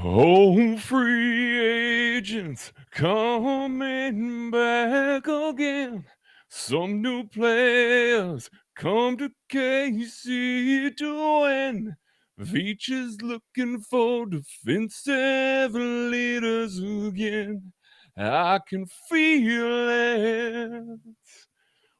Oh, free agents coming back again. Some new players come to KC to win. Veach is looking for defensive leaders again. I can feel it.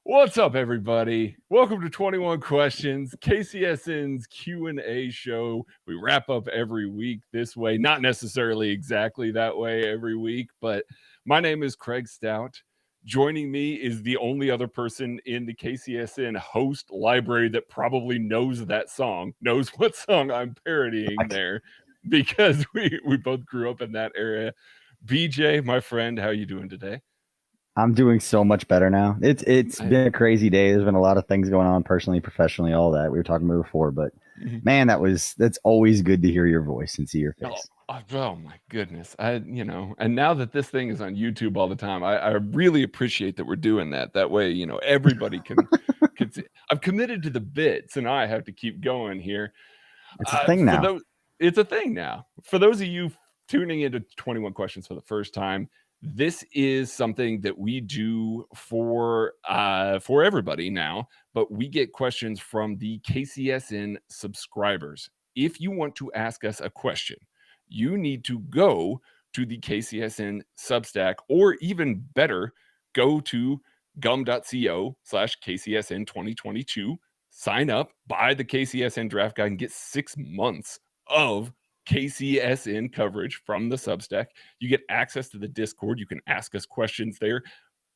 What's up, everybody? Welcome to 21 Questions, KCSN's Q&A show. We wrap up every week this way, not necessarily exactly that way every week, but my name is Craig Stout. Joining me is the only other person in the KCSN host library that probably knows that song, knows what song I'm parodying there, because we both grew up in that area. BJ, my friend, how you doing today? I'm doing so much better now. It's been a crazy day. There's been a lot of things going on personally, professionally, all that we were talking about before. But man, that's always good to hear your voice and see your face. Oh my goodness. And now that this thing is on YouTube all the time, I really appreciate that we're doing that. That way, everybody can see. I've committed to the bits and I have to keep going here. It's a thing now. It's a thing now. For those of you tuning into 21 Questions for the first time, this is something that we do for everybody now, but we get questions from the KCSN subscribers. If you want to ask us a question, you need to go to the KCSN Substack, or even better, go to gum.co/KCSN 2022, sign up, buy the KCSN draft guide, and get 6 months of KCSN coverage from the Substack. You get access to the Discord. You can ask us questions there.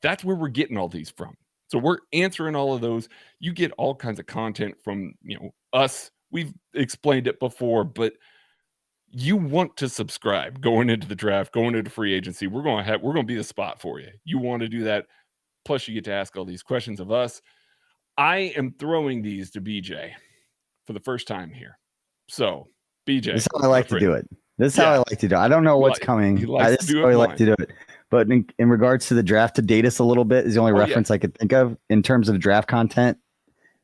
That's where we're getting all these from. So we're answering all of those. You get all kinds of content from, us. We've explained it before, but you want to subscribe going into the draft, going into free agency. We're going to be the spot for you. You want to do that. Plus you get to ask all these questions of us. I am throwing these to BJ for the first time here. So BJ, this is how I like to do it. This is how I like to do it. I don't know what's coming. This is how I like to do it. But in regards to the draft, to date us a little bit is the only reference I could think of in terms of draft content.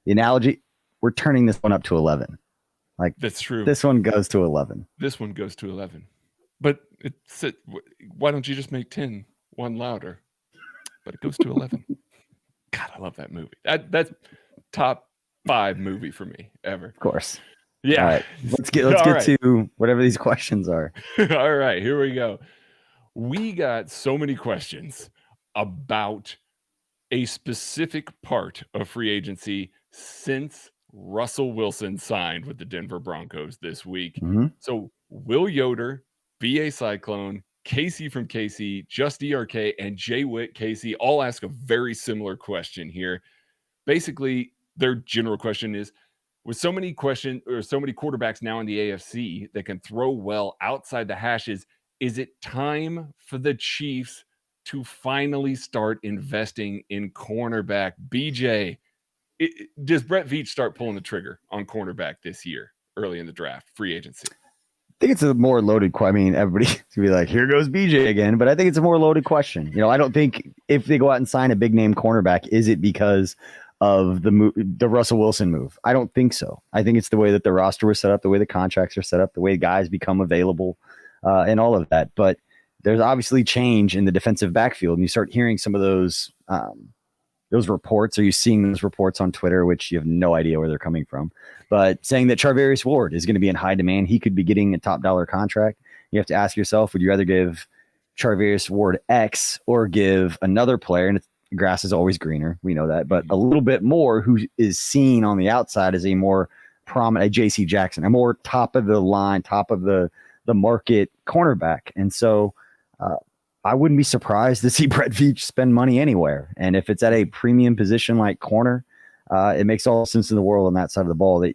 The analogy, we're turning this one up to 11. Like, that's true. This one goes to 11. This one goes to 11. But why don't you just make 10 one louder? But it goes to 11. God, I love that movie. That's top 5 movie for me ever. Of course. Yeah. All right. Let's get to whatever these questions are. All right, here we go. We got so many questions about a specific part of free agency since Russell Wilson signed with the Denver Broncos this week. Mm-hmm. So Will Yoder, BA Cyclone, Casey from KC, Just ERK, and Jay Witt KC all ask a very similar question here. Basically, their general question is, with so many quarterbacks now in the AFC that can throw well outside the hashes, is it time for the Chiefs to finally start investing in cornerback? BJ, does Brett Veach start pulling the trigger on cornerback this year, early in the draft, free agency? I think it's a more loaded question. I mean, everybody's going to be like, here goes BJ again. But I think it's a more loaded question. I don't think if they go out and sign a big name cornerback, is it because of the Russell Wilson move? I don't think so. I think it's the way that the roster was set up, the way the contracts are set up, the way guys become available, and all of that. But there's obviously change in the defensive backfield, and you start hearing some of those reports. Are you seeing those reports on Twitter, which you have no idea where they're coming from, but saying that Charvarius Ward is going to be in high demand. He could be getting a top dollar contract. You have to ask yourself, would you rather give Charvarius Ward X or give another player? And grass is always greener. We know that, but a little bit more who is seen on the outside as a more prominent, JC Jackson, a more top of the line, top of the market cornerback. And so I wouldn't be surprised to see Brett Veach spend money anywhere. And if it's at a premium position like corner, it makes all sense in the world on that side of the ball. That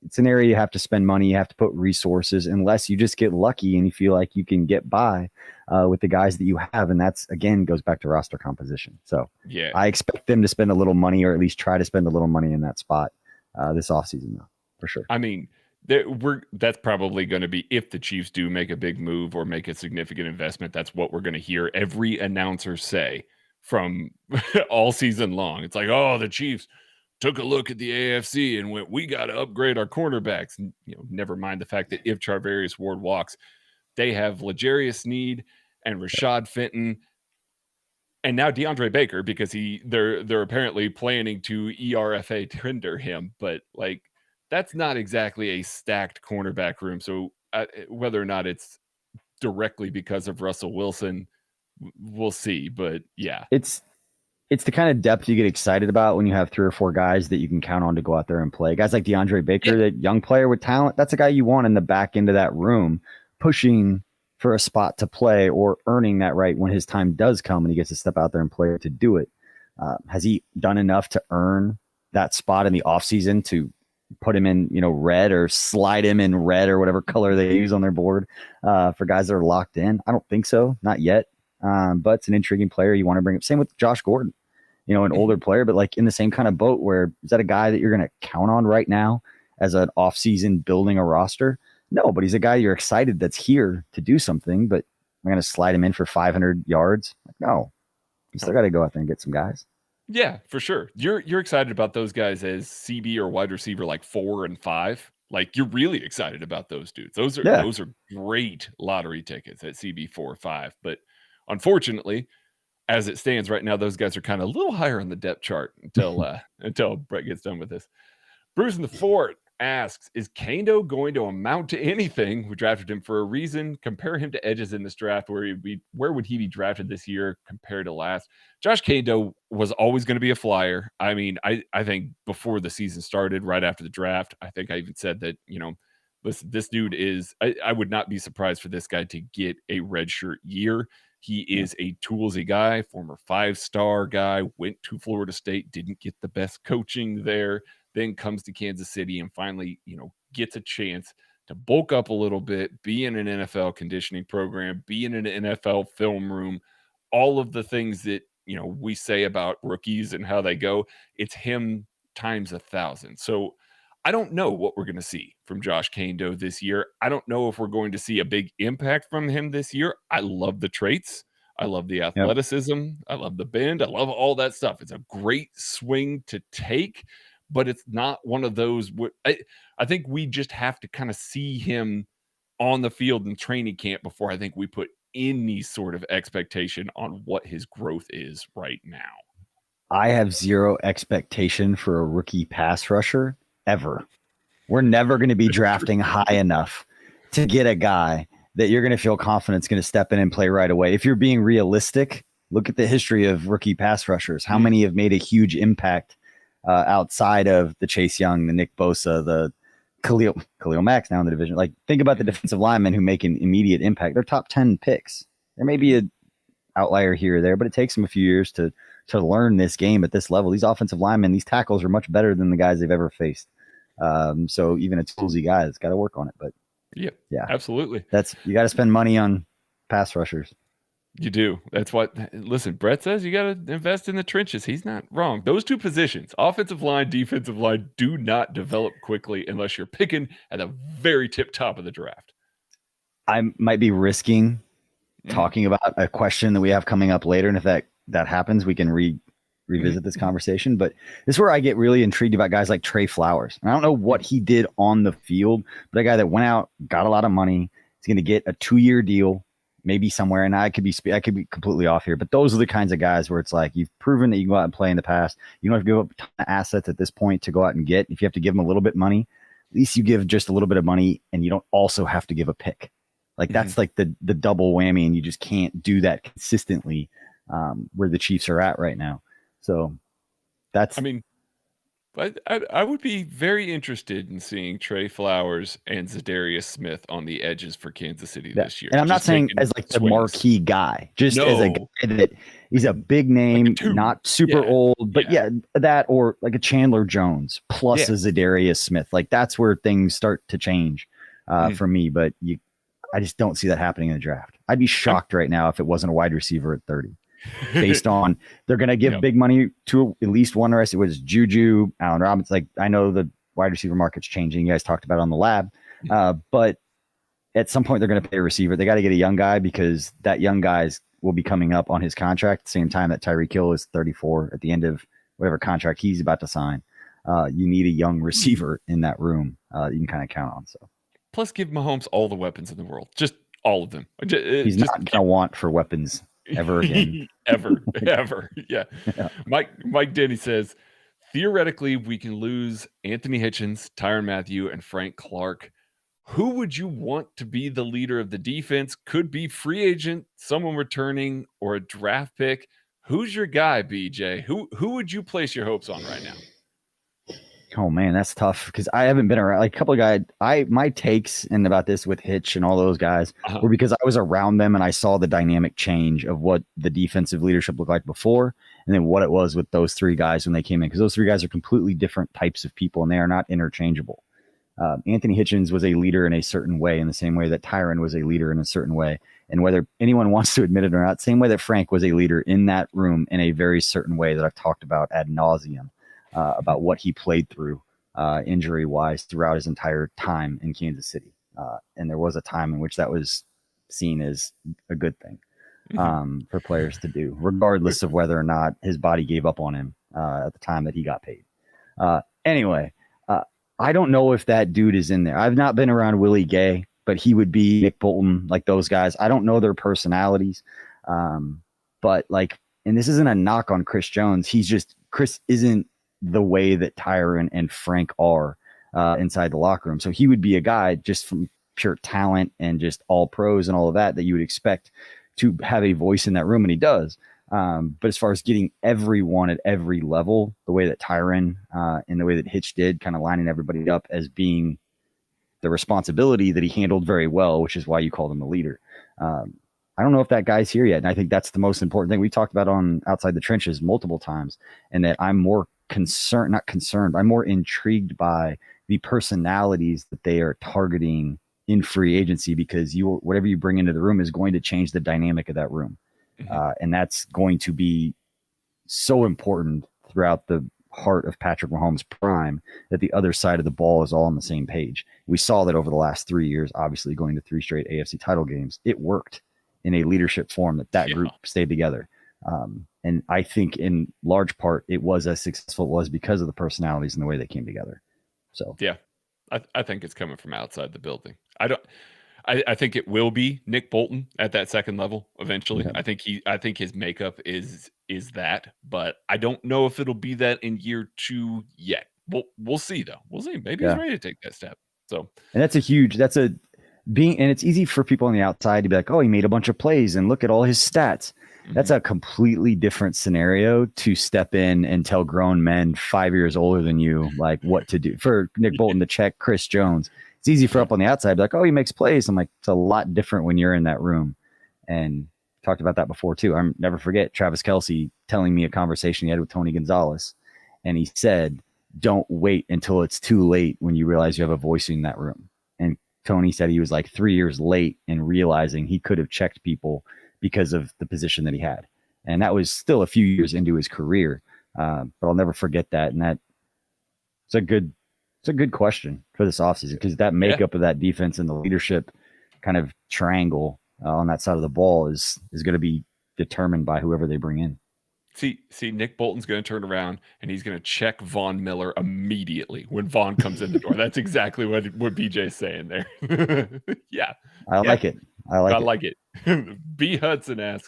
it's an area you have to spend money, you have to put resources, unless you just get lucky and you feel like you can get by with the guys that you have. And that's, again, goes back to roster composition. So yeah, I expect them to spend a little money, or at least try to spend a little money in that spot this offseason, though, for sure. I mean, that's probably going to be, if the Chiefs do make a big move or make a significant investment, that's what we're going to hear every announcer say from all season long. It's like, oh, the Chiefs took a look at the AFC and went, we got to upgrade our cornerbacks. And, never mind the fact that if Charvarius Ward walks, They have L'Jarius Sneed and Rashad Fenton, and now DeAndre Baker, because they're apparently planning to ERFA tender him, but like that's not exactly a stacked cornerback room. So whether or not it's directly because of Russell Wilson, we'll see. But yeah, it's the kind of depth you get excited about when you have 3 or 4 guys that you can count on to go out there and play. Guys like DeAndre Baker, that young player with talent, that's a guy you want in the back end of that room, pushing for a spot to play or earning that right when his time does come and he gets to step out there and play to do it. Has he done enough to earn that spot in the offseason to put him in, red, or slide him in red or whatever color they use on their board for guys that are locked in? I don't think so. Not yet. But it's an intriguing player you want to bring up. Same with Josh Gordon. An older player, but like in the same kind of boat, where is that a guy that you're going to count on right now as an offseason building a roster? No, but he's a guy you're excited that's here to do something, but I'm going to slide him in for 500 yards. Like, no, you still got to go out there and get some guys. Yeah, for sure. You're excited about those guys as CB or wide receiver like 4 and 5. Like you're really excited about those dudes. Those are great lottery tickets at CB 4 or 5. But unfortunately, as it stands right now, those guys are kind of a little higher on the depth chart until Brett gets done with this. Bruce in the Fort asks, is Kando going to amount to anything? We drafted him for a reason. Compare him to edges in this draft. Where would he be drafted this year compared to last? Josh Kando was always going to be a flyer. I mean, I think before the season started, right after the draft, I think I even said that, listen, this dude is, I would not be surprised for this guy to get a redshirt year. He is a toolsy guy, former 5-star guy, went to Florida State, didn't get the best coaching there, then comes to Kansas City and finally, gets a chance to bulk up a little bit, be in an NFL conditioning program, be in an NFL film room, all of the things that, we say about rookies and how they go. It's him times 1,000. So I don't know what we're going to see from Josh Kando this year. I don't know if we're going to see a big impact from him this year. I love the traits. I love the athleticism. Yep. I love the bend. I love all that stuff. It's a great swing to take, but it's not one of those. I think we just have to kind of see him on the field in training camp before I think we put any sort of expectation on what his growth is right now. I have zero expectation for a rookie pass rusher ever. We're never going to be drafting high enough to get a guy that you're going to feel confident is going to step in and play right away. If you're being realistic, look at the history of rookie pass rushers. How many have made a huge impact outside of the Chase Young, the Nick Bosa, the Khalil Mack's now in the division? Like, think about the defensive linemen who make an immediate impact. They're top 10 picks. There may be an outlier here or there, but it takes them a few years to learn this game at this level. These offensive linemen, these tackles are much better than the guys they've ever faced. So even a toolsy guy has got to work on it. But yeah, absolutely. You got to spend money on pass rushers. You do. That's what, listen, Brett says you got to invest in the trenches. He's not wrong. Those two positions, offensive line, defensive line, do not develop quickly unless you're picking at the very tip top of the draft. I might be risking talking about a question that we have coming up later. And if that happens, we can revisit this conversation. But this is where I get really intrigued about guys like Trey Flowers. And I don't know what he did on the field, but a guy that went out, got a lot of money. He's going to get a 2-year deal, maybe somewhere. And I could be completely off here, but those are the kinds of guys where it's like, you've proven that you can go out and play in the past. You don't have to give up a ton of assets at this point to go out and get. If you have to give them a little bit of money, at least you give just a little bit of money and you don't also have to give a pick. Like that's like the double whammy, and you just can't do that consistently where the Chiefs are at right now. So that's, I mean, I would be very interested in seeing Trey Flowers and Zadarius Smith on the edges for Kansas City this year. And I'm not saying as like the marquee guy, just as a guy that he's a big name, like not super old, but that, or like a Chandler Jones plus a Zadarius Smith. Like that's where things start to change for me. But I just don't see that happening in the draft. I'd be shocked right now if it wasn't a wide receiver at 30. Based on they're going to give big money to at least one rest. It was Juju, Allen Robinson. Like, I know the wide receiver market's changing. You guys talked about it on the lab, but at some point they're going to pay a receiver. They got to get a young guy because that young guys will be coming up on his contract at the same time that Tyreek Hill is 34 at the end of whatever contract he's about to sign. You need a young receiver in that room you can kind of count on. So plus give Mahomes all the weapons in the world. Just All of them. He's not going to want for weapons ever again. ever. Yeah. Yeah. Mike Denny says, theoretically, we can lose Anthony Hitchens, Tyrann Mathieu, and Frank Clark. Who would you want to be the leader of the defense? Could be free agent, someone returning, or a draft pick. Who's your guy, BJ? Who would you place your hopes on right now? Oh man, that's tough because I haven't been around. Like a couple of guys, my takes and about this with Hitch and all those guys were because I was around them and I saw the dynamic change of what the defensive leadership looked like before, and then what it was with those three guys when they came in. Because those three guys are completely different types of people and they are not interchangeable. Anthony Hitchens was a leader in a certain way, in the same way that Tyrann was a leader in a certain way. And whether anyone wants to admit it or not, same way that Frank was a leader in that room in a very certain way that I've talked about ad nauseum. About what he played through injury-wise throughout his entire time in Kansas City. And there was a time in which that was seen as a good thing for players to do, regardless of whether or not his body gave up on him at the time that he got paid. Anyway, I don't know if that dude is in there. I've not been around Willie Gay, but he would be Nick Bolton, like those guys. I don't know their personalities. But like, and this isn't a knock on Chris Jones. Chris isn't the way that Tyrann and Frank are inside the locker room. So he would be a guy just from pure talent and just all pros and all of that you would expect to have a voice in that room, and he does. But as far as getting everyone at every level, the way that Tyrann and the way that Hitch did, kind of lining everybody up as being the responsibility that he handled very well, which is why you called him a leader. I don't know if that guy's here yet. And I think that's the most important thing we talked about on Outside the Trenches multiple times, and that I'm more I'm more intrigued by the personalities that they are targeting in free agency, because whatever you bring into the room is going to change the dynamic of that room. And that's going to be so important throughout the heart of Patrick Mahomes' prime, that the other side of the ball is all on the same page. We saw that over the last 3 years, obviously going to 3 straight AFC title games. It worked in a leadership form that group stayed together. And I think in large part it was as successful as it was because of the personalities and the way they came together. So yeah, I think it's coming from outside the building. I think it will be Nick Bolton at that second level eventually. Yeah. I think his makeup is that, but I don't know if it'll be that in year 2 yet. We'll see though. We'll see. Maybe he's ready to take that step. So, and and it's easy for people on the outside to be like, oh, he made a bunch of plays and look at all his stats. That's a completely different scenario to step in and tell grown men 5 years older than you, like what to do. For Nick Bolton to check Chris Jones, it's easy for up on the outside, like, oh, he makes plays. I'm like, it's a lot different when you're in that room. And talked about that before too. I'll never forget Travis Kelce telling me a conversation he had with Tony Gonzalez. And he said, don't wait until it's too late when you realize you have a voice in that room. And Tony said he was like 3 years late in realizing he could have checked people because of the position that he had. And that was still a few years into his career. But I'll never forget that. And it's a good question for this offseason, because that makeup of that defense and the leadership kind of triangle on that side of the ball is going to be determined by whoever they bring in. See, Nick Bolton's going to turn around and he's going to check Von Miller immediately when Von comes in the door. That's exactly what BJ's saying there. Yeah. I like it. I like it. B. Hudson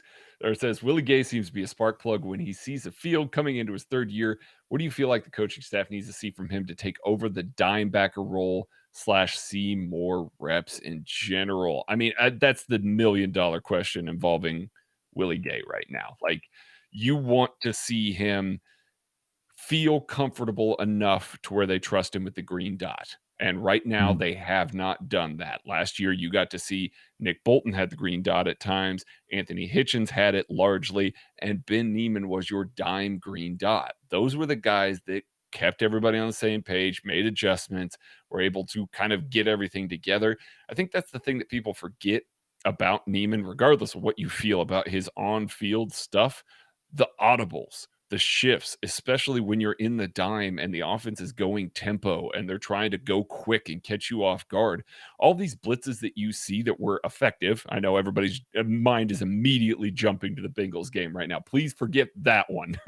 says, Willie Gay seems to be a spark plug when he sees the field coming into his 3rd year. What do you feel like the coaching staff needs to see from him to take over the dime backer role / see more reps in general? I mean, that's the $1 million question involving Willie Gay right now. Like, you want to see him feel comfortable enough to where they trust him with the green dot. And right now they have not done that. Last year, you got to see Nick Bolton had the green dot at times. Anthony Hitchens had it largely. And Ben Niemann was your dime green dot. Those were the guys that kept everybody on the same page, made adjustments, were able to kind of get everything together. I think that's the thing that people forget about Niemann, regardless of what you feel about his on-field stuff. The audibles, the shifts, especially when you're in the dime and the offense is going tempo and they're trying to go quick and catch you off guard. All these blitzes that you see that were effective. I know everybody's mind is immediately jumping to the Bengals game right now. Please forget that one.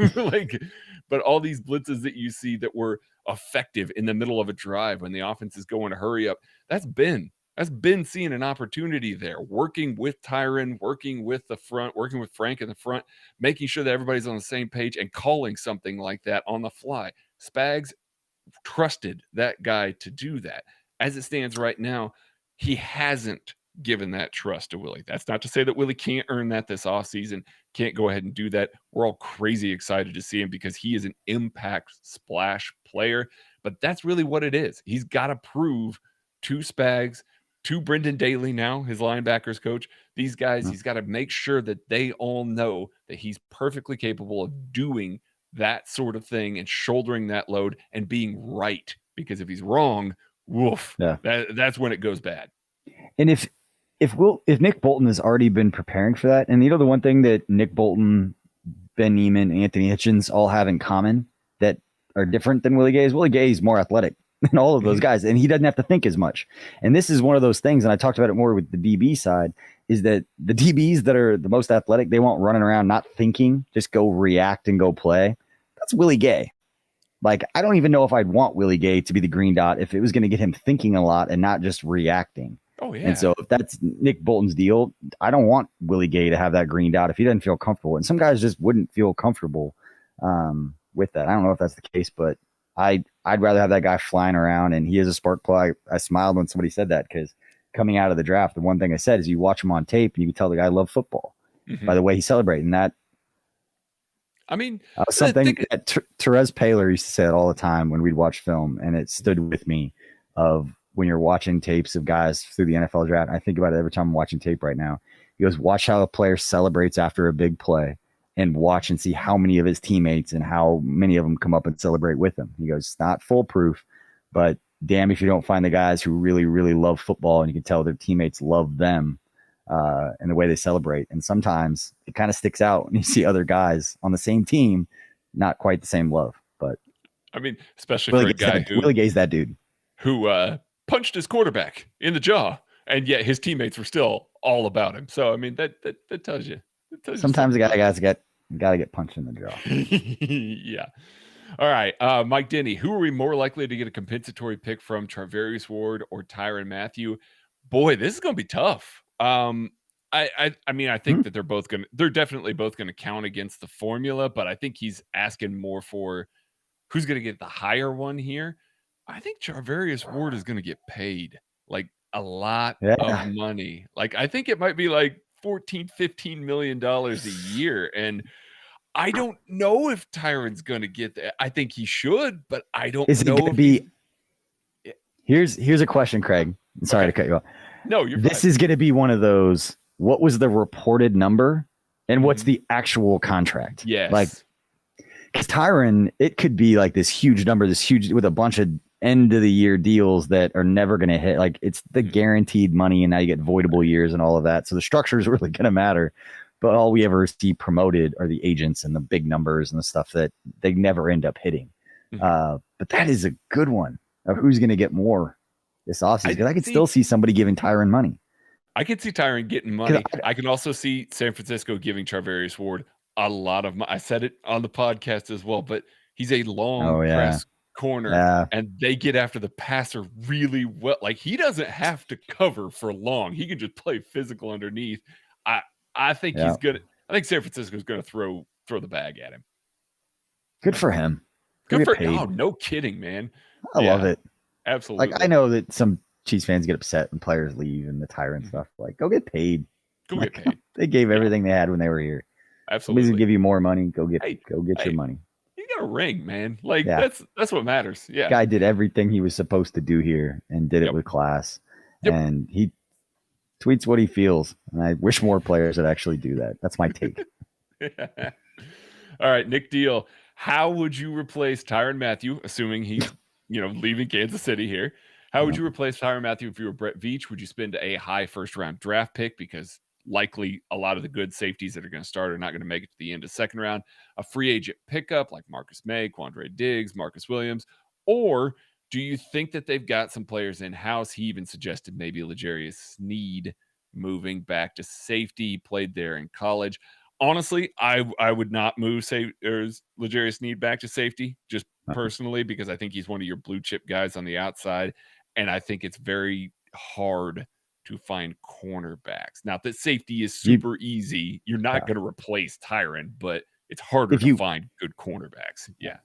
But all these blitzes that you see that were effective in the middle of a drive when the offense is going to hurry up, that's Ben. That's been seeing an opportunity there, working with Tyrann, working with the front, working with Frank in the front, making sure that everybody's on the same page and calling something like that on the fly. Spags trusted that guy to do that. As it stands right now, he hasn't given that trust to Willie. That's not to say that Willie can't earn that this offseason, can't go ahead and do that. We're all crazy excited to see him because he is an impact splash player, but that's really what it is. He's got to prove to Spags, to Brendan Daly now, his linebackers coach, these guys, he's got to make sure that they all know that he's perfectly capable of doing that sort of thing and shouldering that load and being right. Because if he's wrong, woof, that's when it goes bad. And if Nick Bolton has already been preparing for that, and the one thing that Nick Bolton, Ben Neiman, Anthony Hitchens all have in common that are different than Willie Gay is Willie Gay is more athletic than all of those guys, and he doesn't have to think as much. And this is one of those things, and I talked about it more with the DB side, is that the DBs that are the most athletic, they won't running around not thinking, just go react and go play. That's Willie Gay. Like, I don't even know if I'd want Willie Gay to be the green dot if it was going to get him thinking a lot and not just reacting. Oh, yeah. And so if that's Nick Bolton's deal, I don't want Willie Gay to have that green dot if he doesn't feel comfortable. And some guys just wouldn't feel comfortable with that. I don't know if that's the case, but I'd rather have that guy flying around, and he is a spark plug. I smiled when somebody said that, because coming out of the draft, the one thing I said is you watch him on tape and you can tell the guy loved football by the way he celebrated. And that, I mean, something that Therese Paylor used to say it all the time when we'd watch film, and it stood with me of when you're watching tapes of guys through the NFL draft. I think about it every time I'm watching tape right now. He goes, watch how a player celebrates after a big play, and watch and see how many of his teammates and how many of them come up and celebrate with him. He goes, it's not foolproof, but damn if you don't find the guys who really, really love football and you can tell their teammates love them and the way they celebrate. And sometimes it kind of sticks out when you see other guys on the same team, not quite the same love. But I mean, especially for a guy Willie Gay's that dude who punched his quarterback in the jaw, and yet his teammates were still all about him. So I mean, that tells you. Sometimes a guy got to get punched in the jaw. Yeah. All right, Mike Denny, who are we more likely to get a compensatory pick from, Charvarius Ward or Tyrann Mathieu? Boy, this is going to be tough. I mean, I think that they're definitely both going to count against the formula, but I think he's asking more for who's going to get the higher one here. I think Charvarius Ward is going to get paid like a lot of money. Like, I think it might be like $14-15 million a year. And I don't know if Tyrann's going to get that. I think he should, but I don't know if be. Here's a question, Craig. Sorry to cut you off. No, you're This is going to be one of those, what was the reported number and what's the actual contract? Yes. Like, because Tyrann, it could be like this huge number, with a bunch of end of the year deals that are never going to hit. Like, it's the guaranteed money, and now you get voidable years and all of that. So the structure is really going to matter. But all we ever see promoted are the agents and the big numbers and the stuff that they never end up hitting. But that is a good one of who's going to get more this offseason. Because I could still see somebody giving Tyrann money. I could see Tyrann getting money. I can also see San Francisco giving Charvarius Ward a lot of money. I said it on the podcast as well, but he's a long press corner, and they get after the passer really well. Like, he doesn't have to cover for long. He can just play physical underneath. I think he's good. I think San Francisco is going to throw the bag at him. Good for him. Good for him. Oh, no kidding, man. I love it. Absolutely. Like, I know that some Chiefs fans get upset when players leave and the Tyrann stuff. Like, go get paid. Get paid. They gave everything they had when they were here. Absolutely. Somebody's gonna give you more money. Go get your money. You got a ring, man. Like, that's what matters. Yeah. Guy did everything he was supposed to do here and did it with class. And he tweets what he feels. And I wish more players would actually do that. That's my take. All right, Nick Deal. How would you replace Tyrann Mathieu, assuming he's leaving Kansas City here? How would you replace Tyrann Mathieu if you were Brett Veach? Would you spend a high first-round draft pick, because likely a lot of the good safeties that are going to start are not going to make it to the end of second round? A free agent pickup like Marcus May, Quandre Diggs, Marcus Williams? Or do you think that they've got some players in-house? He even suggested maybe L'Jarius Sneed moving back to safety. He played there in college. Honestly, I would not move L'Jarius Sneed back to safety, just personally, because I think he's one of your blue chip guys on the outside. And I think it's very hard to find cornerbacks. Now, that safety is super easy. You're not going to replace Tyrann, but it's harder to find good cornerbacks. Yeah.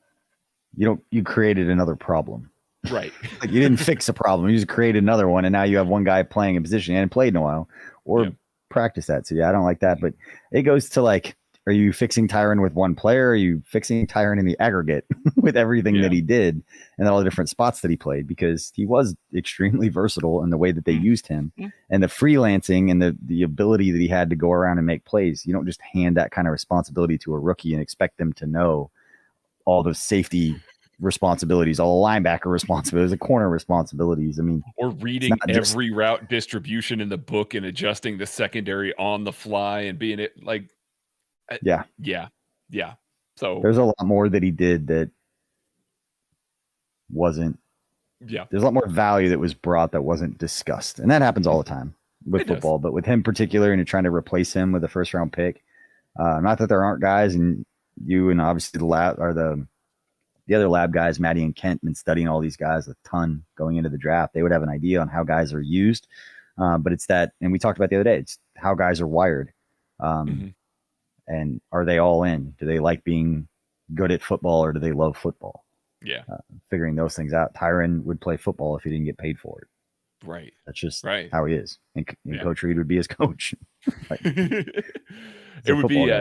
You created another problem. Right. Like you didn't fix a problem. You just created another one. And now you have one guy playing a position and played in a while or practice that. So yeah, I don't like that, but it goes to like, are you fixing Tyrann with one player? Are you fixing Tyrann in the aggregate with everything that he did and all the different spots that he played? Because he was extremely versatile in the way that they used him and the freelancing and the ability that he had to go around and make plays. You don't just hand that kind of responsibility to a rookie and expect them to know all the safety responsibilities, all the linebacker responsibilities, the corner responsibilities. I mean, or reading every route distribution in the book and adjusting the secondary on the fly and being it like, yeah. So there's a lot more that he did that wasn't. Yeah, there's a lot more value that was brought that wasn't discussed, and that happens all the time with football. But with him particular, and you're trying to replace him with a first round pick. Not that there aren't guys, and you and obviously the lab are the other lab guys, Maddie and Kent, been studying all these guys a ton going into the draft. They would have an idea on how guys are used, but it's that, and we talked about the other day. It's how guys are wired. And are they all in? Do they like being good at football or do they love football? Yeah. Figuring those things out. Tyrann would play football if he didn't get paid for it. Right. That's just how he is. And Coach Reed would be his coach. Like, it would be,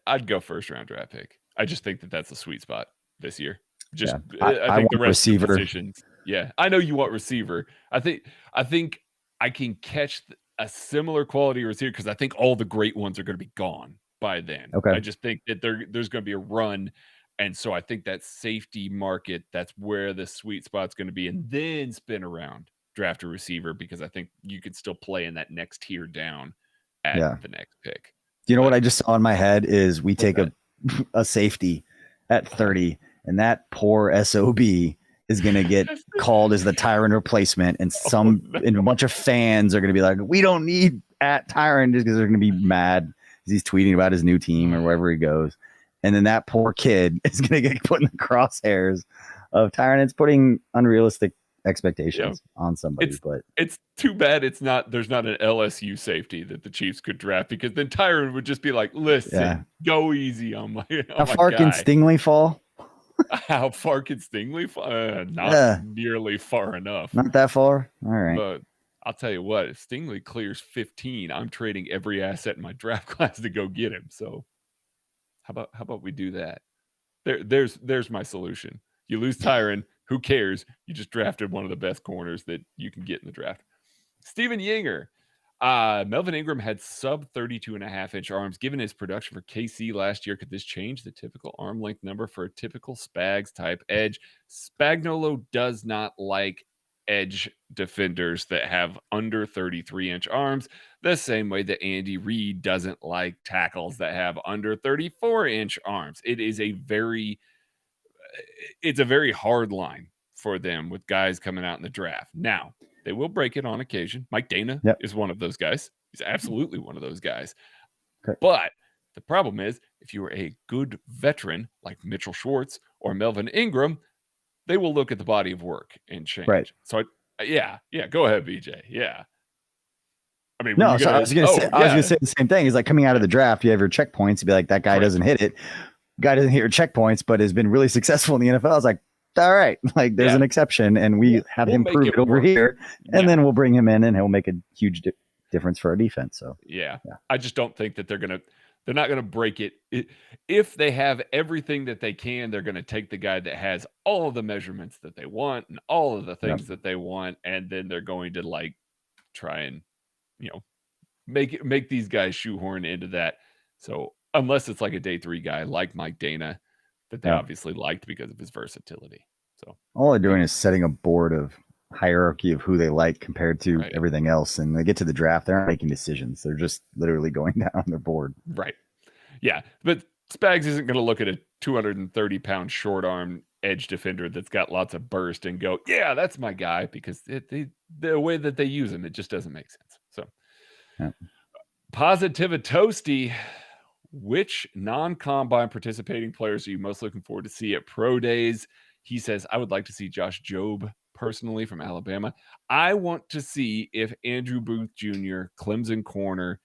I'd go first round draft pick. I just think that that's a sweet spot this year. Just, I think the rest of the positions. Yeah. I know you want receiver. I think I can catch a similar quality receiver because I think all the great ones are going to be gone by then. Okay. I just think that there's going to be a run. And so I think that safety market, that's where the sweet spot's going to be. And then spin around, draft a receiver, because I think you could still play in that next tier down at the next pick. You know what I just saw in my head is we take a safety at 30 and that poor SOB is going to get called as the Tyrann replacement, and and a bunch of fans are going to be like, we don't need at Tyrann, just because they're going to be mad because he's tweeting about his new team or wherever he goes. And then that poor kid is going to get put in the crosshairs of Tyrann. It's putting unrealistic expectations on somebody. But it's too bad there's not an LSU safety that the Chiefs could draft, because then Tyrann would just be like, listen, go easy on my How far can Stingley fall? How far can Stingley fall? Not nearly far enough. Not that far? All right. But I'll tell you what, if Stingley clears 15, I'm trading every asset in my draft class to go get him. So how about we do that? There's my solution. You lose Tyrann, who cares? You just drafted one of the best corners that you can get in the draft. Steven Yinger. Melvin Ingram had sub 32.5-inch arms. Given his production for KC last year, could this change the typical arm length number for a typical Spags type edge? Spagnuolo does not like edge defenders that have under 33-inch arms, the same way that Andy Reid doesn't like tackles that have under 34-inch arms. It's a very hard line for them with guys coming out in the draft. Now, they will break it on occasion. Mike Dana is one of those guys. He's absolutely one of those guys. Okay. But the problem is, if you are a good veteran like Mitchell Schwartz or Melvin Ingram, they will look at the body of work and change. Right. So, go ahead, BJ. Yeah. I mean, no, so I was going to say the same thing. Is like coming out of the draft, you have your checkpoints. You'd be like, that guy doesn't hit it. Guy doesn't hit your checkpoints, but has been really successful in the NFL. I was like, all right, like there's an exception, and we'll him prove it over here, and then we'll bring him in, and he'll make a huge difference for our defense. So I just don't think that they're not gonna break it. If they have everything that they can, they're gonna take the guy that has all of the measurements that they want and all of the things that they want, and then they're going to like try and make these guys shoehorn into that. So unless it's like a day 3 guy like Mike Dana, that they obviously liked because of his versatility. So all they're doing is setting a board of hierarchy of who they like compared to everything else. And they get to the draft, they're not making decisions. They're just literally going down on their board. Right. Yeah. But Spags isn't going to look at a 230-pound short arm edge defender that's got lots of burst and go, yeah, that's my guy, because the way that they use him, it just doesn't make sense. So Positivitoasty. Which non-combine participating players are you most looking forward to see at pro days? He says, I would like to see Josh Jobe personally from Alabama. I want to see if Andrew Booth Jr., Clemson corner,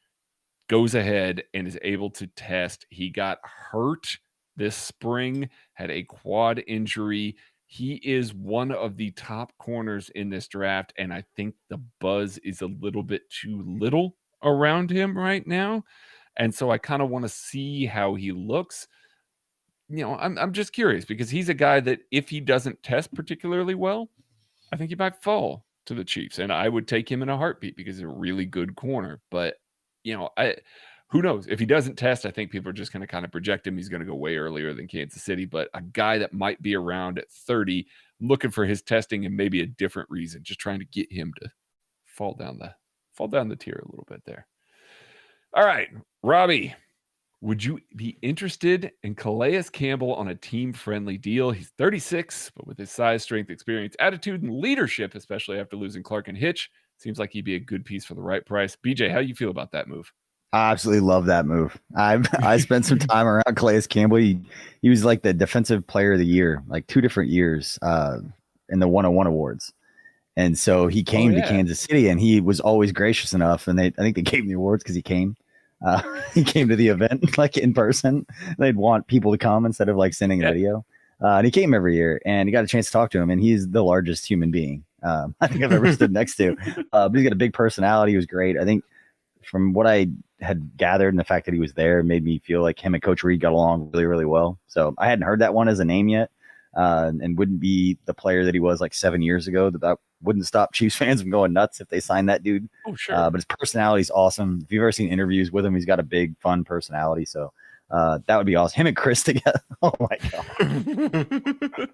goes ahead and is able to test. He got hurt this spring, had a quad injury. He is one of the top corners in this draft, and I think the buzz is a little bit too little around him right now. And so I kind of want to see how he looks. I'm just curious because he's a guy that if he doesn't test particularly well, I think he might fall to the Chiefs, and I would take him in a heartbeat because he's a really good corner. But who knows? If he doesn't test, I think people are just going to kind of project him. He's going to go way earlier than Kansas City. But a guy that might be around at 30, looking for his testing and maybe a different reason, just trying to get him to fall down the tier a little bit there. All right, Robbie. Would you be interested in Calais Campbell on a team-friendly deal? He's 36, but with his size, strength, experience, attitude, and leadership, especially after losing Clark and Hitch, seems like he'd be a good piece for the right price. BJ, how do you feel about that move? I absolutely love that move. I spent some time around Calais Campbell. He was like the defensive player of the year, like 2 different years in the 101 awards. And so he came to Kansas City, and he was always gracious enough. And I think they gave him the awards because he came. He came to the event like in person. They'd want people to come instead of like sending a video. And he came every year, and he got a chance to talk to him. And he's the largest human being I think I've ever stood next to. But he's got a big personality. He was great. I think from what I had gathered and the fact that he was there made me feel like him and Coach Reed got along really, really well. So I hadn't heard that one as a name yet, and wouldn't be the player that he was like 7 years ago. That wouldn't stop Chiefs fans from going nuts if they signed that dude. Oh, sure. But his personality is awesome. If you've ever seen interviews with him, he's got a big, fun personality. So that would be awesome. Him and Chris together. Oh my god.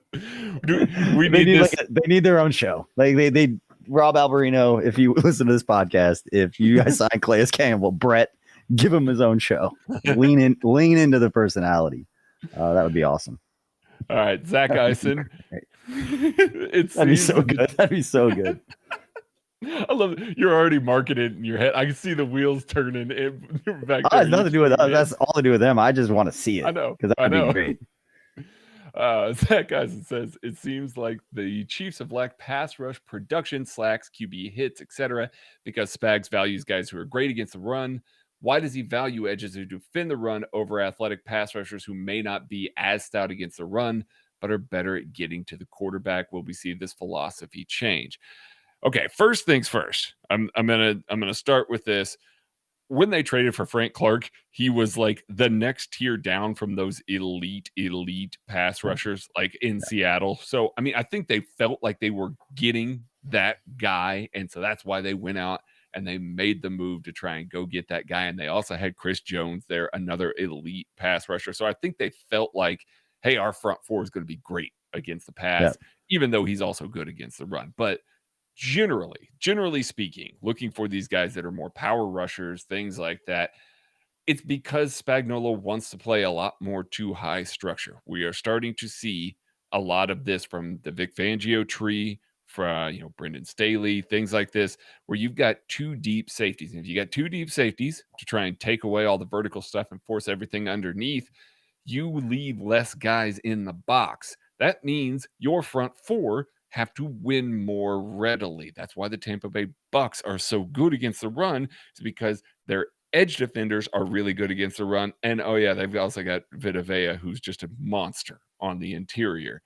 They need their own show. Like they Rob Alberino, if you listen to this podcast, if you guys sign Calais Campbell, Brett, give him his own show. Lean into the personality. That would be awesome. All right, Zach Eisen. That'd be so good. That'd be so good. I love it. You're already marketed in your head. I can see the wheels turning back there. Has nothing to do with us. That's all to do with them. I just want to see it. I know. Because that would be great. Zach Eisen says, it seems like the Chiefs have lacked pass rush production, slacks, QB hits, etc. because Spags values guys who are great against the run. Why does he value edges who defend the run over athletic pass rushers who may not be as stout against the run, but are better at getting to the quarterback? Will we see this philosophy change? Okay, first things first. I'm gonna start with this. When they traded for Frank Clark, he was like the next tier down from those elite pass rushers like in Seattle. So, I mean, I think they felt like they were getting that guy. And so that's why they went out and they made the move to try and go get that guy. And they also had Chris Jones there, another elite pass rusher. So I think they felt like, hey, our front four is going to be great against the pass, even though he's also good against the run. But generally speaking, looking for these guys that are more power rushers, things like that, it's because Spagnuolo wants to play a lot more too high structure. We are starting to see a lot of this from the Vic Fangio tree, from Brendan Staley, things like this, where you've got 2 deep safeties. And if you got 2 deep safeties to try and take away all the vertical stuff and force everything underneath, you leave less guys in the box. That means your front four have to win more readily. That's why the Tampa Bay Bucks are so good against the run, is because their edge defenders are really good against the run. And they've also got Vita Vea, who's just a monster on the interior.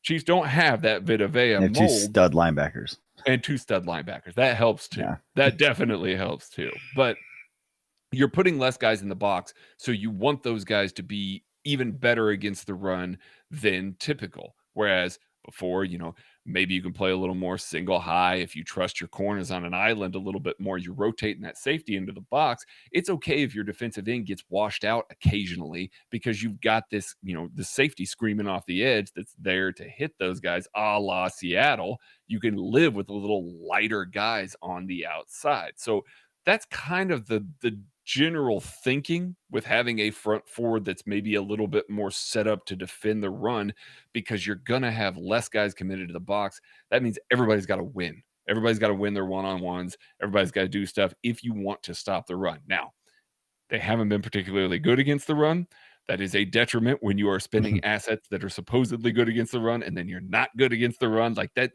Chiefs don't have that Vita Vea mold. 2 stud linebackers. And 2 stud linebackers. That helps too. Yeah. That definitely helps too. But you're putting less guys in the box, so you want those guys to be even better against the run than typical. Whereas before, maybe you can play a little more single high. If you trust your corners on an island a little bit more, you're rotating that safety into the box. It's okay if your defensive end gets washed out occasionally because you've got this, the safety screaming off the edge that's there to hit those guys, a la Seattle. You can live with a little lighter guys on the outside. So that's kind of the general thinking with having a front four that's maybe a little bit more set up to defend the run, because you're going to have less guys committed to the box. That means everybody's got to win. Everybody's got to win their one-on-ones. Everybody's got to do stuff if you want to stop the run. Now, they haven't been particularly good against the run. That is a detriment when you are spending assets that are supposedly good against the run, and then you're not good against the run. Like that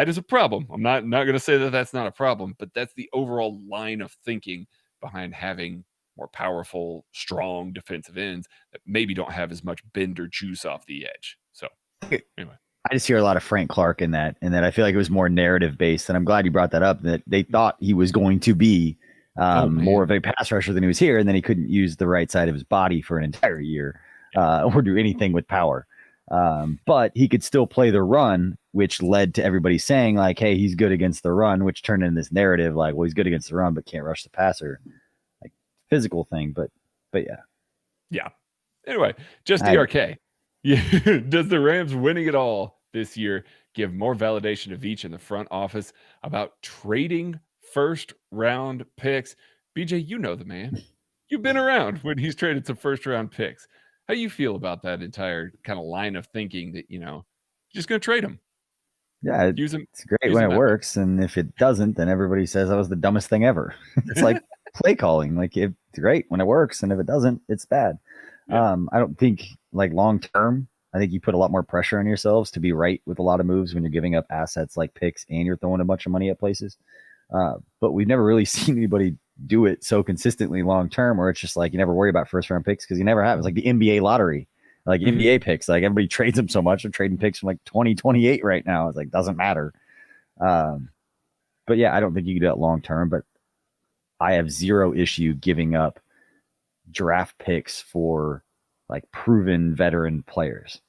is a problem. I'm not going to say that that's not a problem, but that's the overall line of thinking behind having more powerful, strong defensive ends that maybe don't have as much bend or juice off the edge. So anyway. I just hear a lot of Frank Clark in that, and that I feel like it was more narrative based. And I'm glad you brought that up. That they thought he was going to be more of a pass rusher than he was here, and then he couldn't use the right side of his body for an entire year or do anything with power. But he could still play the run, which led to everybody saying like, "Hey, he's good against the run," which turned into this narrative like, "Well, he's good against the run, but can't rush the passer." Like physical thing, but yeah. Anyway, just DRK. Yeah. Does the Rams winning it all this year give more validation of each in the front office about trading first round picks? BJ, you know the man. You've been around when he's traded some first round picks. How you feel about that entire kind of line of thinking that, just going to trade him? Yeah, it's great when it works, and if it doesn't, then everybody says that was the dumbest thing ever. It's like play calling. Like it's great when it works, and if it doesn't, it's bad. Yeah. I don't think like long term. I think you put a lot more pressure on yourselves to be right with a lot of moves when you're giving up assets like picks and you're throwing a bunch of money at places. But we've never really seen anybody do it so consistently long term, where it's just like you never worry about first round picks because you never have. It's like the NBA lottery. Like NBA picks, like everybody trades them so much. They're trading picks from like 2028 right now. It's like doesn't matter. But yeah, I don't think you can do that long term. But I have zero issue giving up draft picks for like proven veteran players.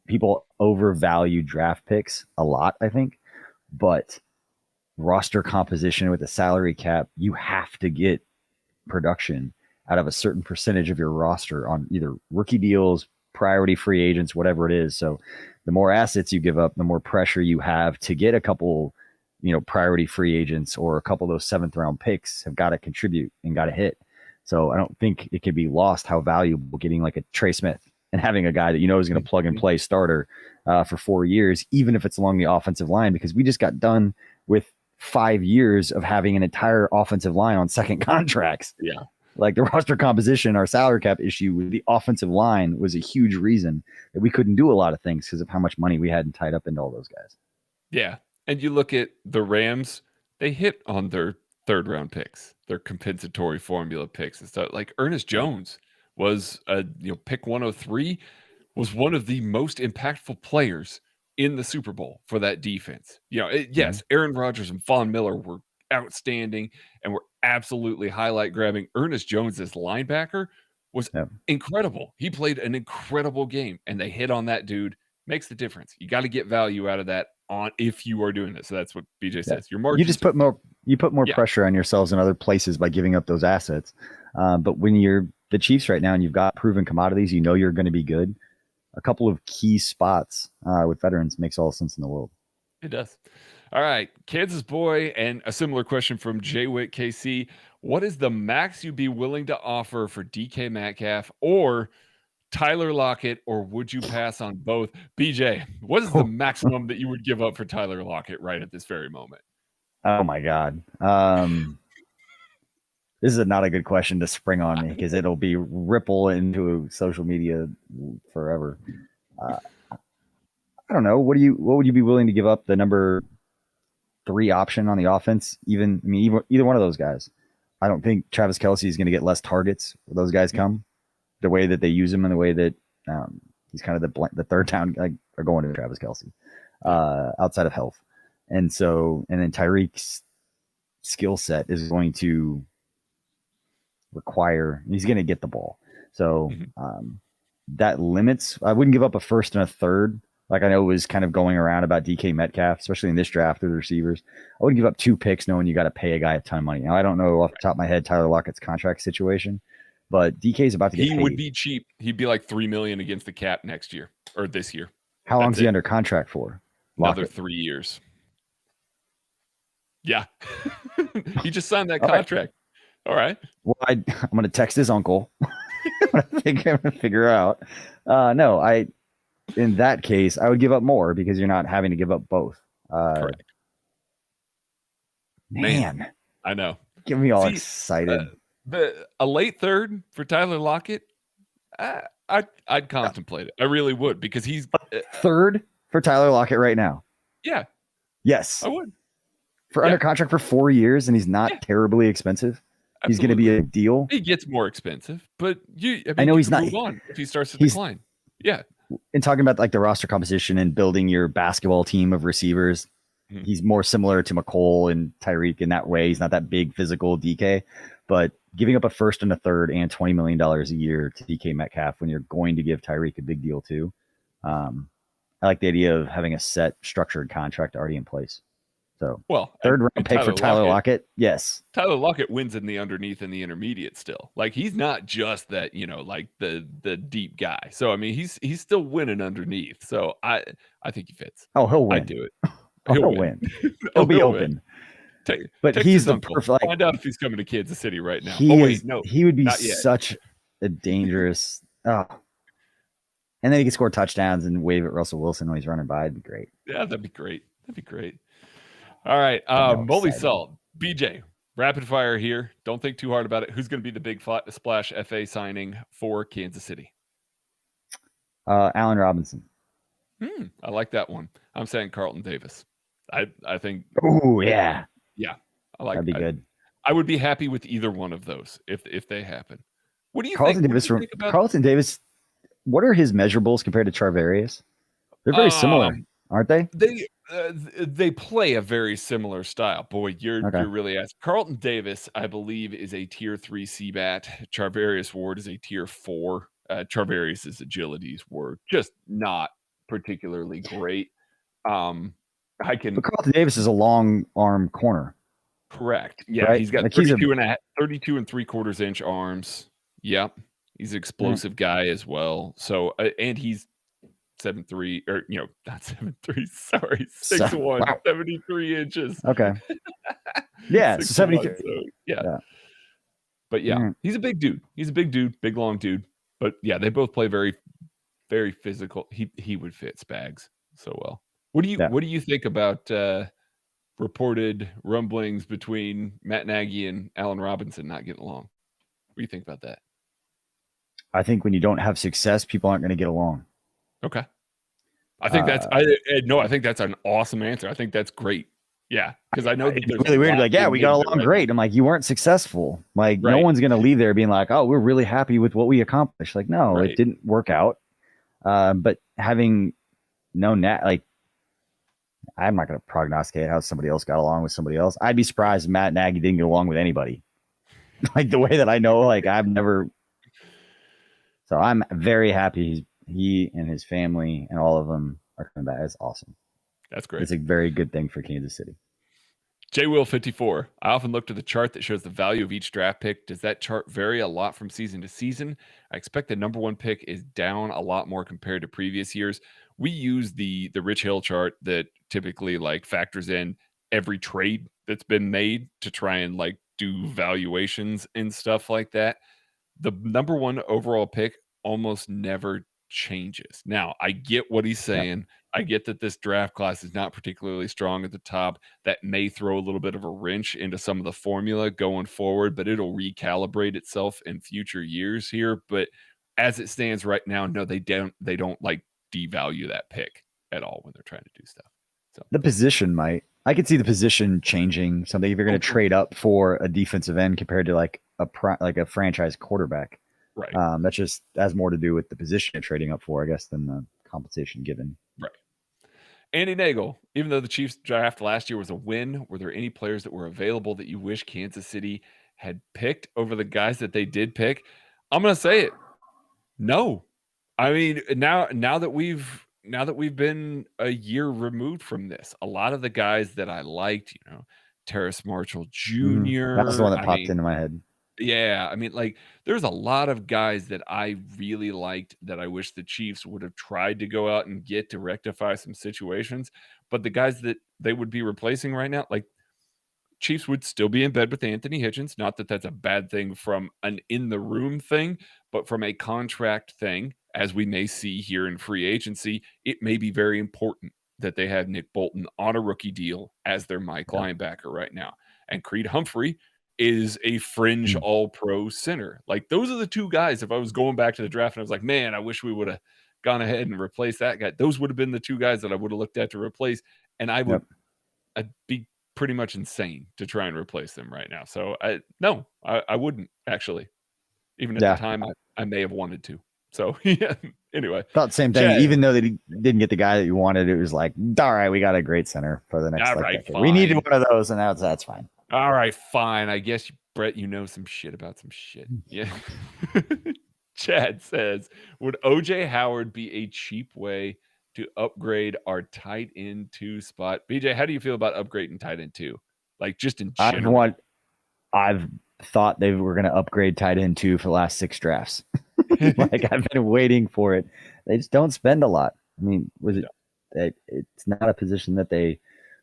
People overvalue draft picks a lot, I think, but roster composition with the salary cap, you have to get production out of a certain percentage of your roster on either rookie deals, priority free agents, whatever it is. So the more assets you give up, the more pressure you have to get a couple, priority free agents or a couple of those 7th round picks have got to contribute and got to hit. So I don't think it can be lost how valuable getting like a Trey Smith and having a guy that is going to plug and play starter for 4 years, even if it's along the offensive line, because we just got done with 5 years of having an entire offensive line on second contracts. Yeah. Like the roster composition, our salary cap issue with the offensive line was a huge reason that we couldn't do a lot of things because of how much money we had tied up into all those guys. Yeah. And you look at the Rams, they hit on their 3rd round picks, their compensatory formula picks and stuff. Like Ernest Jones was pick 103, was one of the most impactful players in the Super Bowl for that defense. Yes, Aaron Rodgers and Von Miller were outstanding and were absolutely highlight grabbing. Ernest Jones as linebacker was incredible. He played an incredible game, and they hit on that dude. Makes the difference. You got to get value out of that if you are doing this. So that's what BJ says. Your margins, you just put more pressure on yourselves in other places by giving up those assets. But when you're the Chiefs right now and you've got proven commodities, you're going to be good. A couple of key spots with veterans makes all the sense in the world. It does. All right. Kansas boy, and a similar question from Jay Witt KC. What is the max you'd be willing to offer for DK Metcalf or Tyler Lockett, or would you pass on both? BJ, what is the maximum that you would give up for Tyler Lockett right at this very moment? Oh my God. This is not a good question to spring on me because it'll be ripple into social media forever. I don't know. What would you be willing to give up? The number 3 option on the offense? Either one of those guys. I don't think Travis Kelce is going to get less targets where those guys come. The way that they use him and the way that he's kind of the third down guy are going to Travis Kelce outside of health. And then Tyreek's skill set is going to require, he's going to get the ball. So that limits, I wouldn't give up a first and a third. Like I know it was kind of going around about DK Metcalf, especially in this draft with the receivers. I wouldn't give up 2 picks knowing you got to pay a guy a ton of money. Now, I don't know off the top of my head Tyler Lockett's contract situation, but DK is about to get paid. He would be cheap. He'd be like $3 million against the cap next year or this year. How long is he under contract for? Another 3 years. Yeah. He just signed that contract. All right. Well, I'm going to text his uncle. I'm going to figure out. In that case, I would give up more because you're not having to give up both. Correct. Man, I know. Get me all excited. A late third for Tyler Lockett. I'd contemplate it. I really would because he's Third for Tyler Lockett right now. yeah, Yes. I would. For under contract for 4 years, and he's not terribly expensive. Absolutely. He's going to be a deal. He gets more expensive, but I know he's not. Move on if he starts to decline. Yeah. And talking about like the roster composition and building your basketball team of receivers, he's more similar to McCole and Tyreek in that way. He's not that big physical DK, but giving up a first and a third and $20 million a year to DK Metcalf when you're going to give Tyreek a big deal too. I like the idea of having a set structured contract already in place. So, third round pick for Tyler Lockett. Yes. Tyler Lockett wins in the underneath and the intermediate still. Like he's not just that, like the deep guy. So, I mean, he's still winning underneath. So, I think he fits. Oh, he'll win. I'd do it. He'll win. He'll be open. But he's the perfect. Find out if he's coming to Kansas City right now. He would be such a dangerous. And then he can score touchdowns and wave at Russell Wilson when he's running by. It'd be great. Yeah, that'd be great. All right. Molly Salt. BJ, rapid fire here. Don't think too hard about it. Who's going to be the big splash FA signing for Kansas City? Allen Robinson. I like that one. I'm saying Carlton Davis. I think. Oh, yeah. Yeah. I like that'd be good. I would be happy with either one of those if they happen. What do you think? Carlton Davis, what are his measurables compared to Charvarius? They're very similar, aren't they? They play a very similar style. Boy, you're really asking. Carlton Davis, I believe, is a tier 3 CBAT. Charvarius Ward is a tier 4. Charvarius's agilities were just not particularly great. But Carlton Davis is a long arm corner. Correct. Yeah, right? He's got 32 and 3/4 inch arms. Yep. He's an explosive guy as well. So and he's 7'3", or not 7'3", sorry, 6'1", 73 inches. Okay. Yeah, 73. So, yeah. But he's a big dude. He's a big dude, big long dude. But yeah, they both play very, very physical. He would fit Spags so well. What do you think about reported rumblings between Matt Nagy and Allen Robinson not getting along? What do you think about that? I think when you don't have success, people aren't going to get along. Okay. I think I think that's an awesome answer. I think that's great. Yeah. Because I know that it's really weird. Like, we got along great. I'm like, you weren't successful. Like, no one's going to leave there being like, oh, we're really happy with what we accomplished. Like, no, it didn't work out. But having known that, like, I'm not going to prognosticate how somebody else got along with somebody else. I'd be surprised if Matt Nagy didn't get along with anybody. Like, the way that I know, like, I've never. So I'm very happy he and his family and all of them are coming back. That's awesome. That's great. It's a very good thing for Kansas City. JWill54. I often look to the chart that shows the value of each draft pick. Does that chart vary a lot from season to season? I expect the number 1 pick is down a lot more compared to previous years. We use the Rich Hill chart that typically like factors in every trade that's been made to try and like do valuations and stuff like that. The number 1 overall pick almost never changes. Now, I get what he's saying. Yeah. I get that this draft class is not particularly strong at the top. That may throw a little bit of a wrench into some of the formula going forward, but it'll recalibrate itself in future years here. But as it stands right now, no, they don't like devalue that pick at all when they're trying to do stuff. So the position might. I could see the position changing something if you're going to trade up for a defensive end compared to like a franchise quarterback. Right. That's just has more to do with the position you're trading up for, I guess, than the compensation given. Right. Andy Nagel, even though the Chiefs draft last year was a win, were there any players that were available that you wish Kansas City had picked over the guys that they did pick? I'm going to say it. No. I mean, now that we've been a year removed from this, a lot of the guys that I liked, Terrace Marshall Jr. That was the one that popped into my head. Yeah, I mean, like, there's a lot of guys that I really liked that I wish the Chiefs would have tried to go out and get to rectify some situations. But the guys that they would be replacing right now, like, Chiefs would still be in bed with Anthony Hitchens. Not that that's a bad thing from an in-the-room thing, but from a contract thing, as we may see here in free agency, it may be very important that they have Nick Bolton on a rookie deal as their Mike linebacker right now. And Creed Humphrey is a fringe all-pro center. Like, those are the two guys, if I was going back to the draft and I was like, "Man, I wish we woulda gone ahead and replaced that guy." Those would have been the two guys that I would have looked at to replace, and Yep. I'd be pretty much insane to try and replace them right now. So I wouldn't actually. Even at the Yeah. time, I may have wanted to. So yeah. Anyway, Thought the same thing. Chad. Even though that he didn't get the guy that you wanted, it was like, all right, we got a great center for the next All like right, decade. We needed fine. one of those, and that's fine. All right, fine. I guess, Brett, you know some shit about some shit. Yeah. Chad says, would OJ Howard be a cheap way to upgrade our tight end 2 spot? BJ, how do you feel about upgrading tight end 2? Like, just in general. I've thought they were going to upgrade tight end 2 for the last 6 drafts. Like, I've been waiting for it. They just don't spend a lot. I mean, it's not a position that they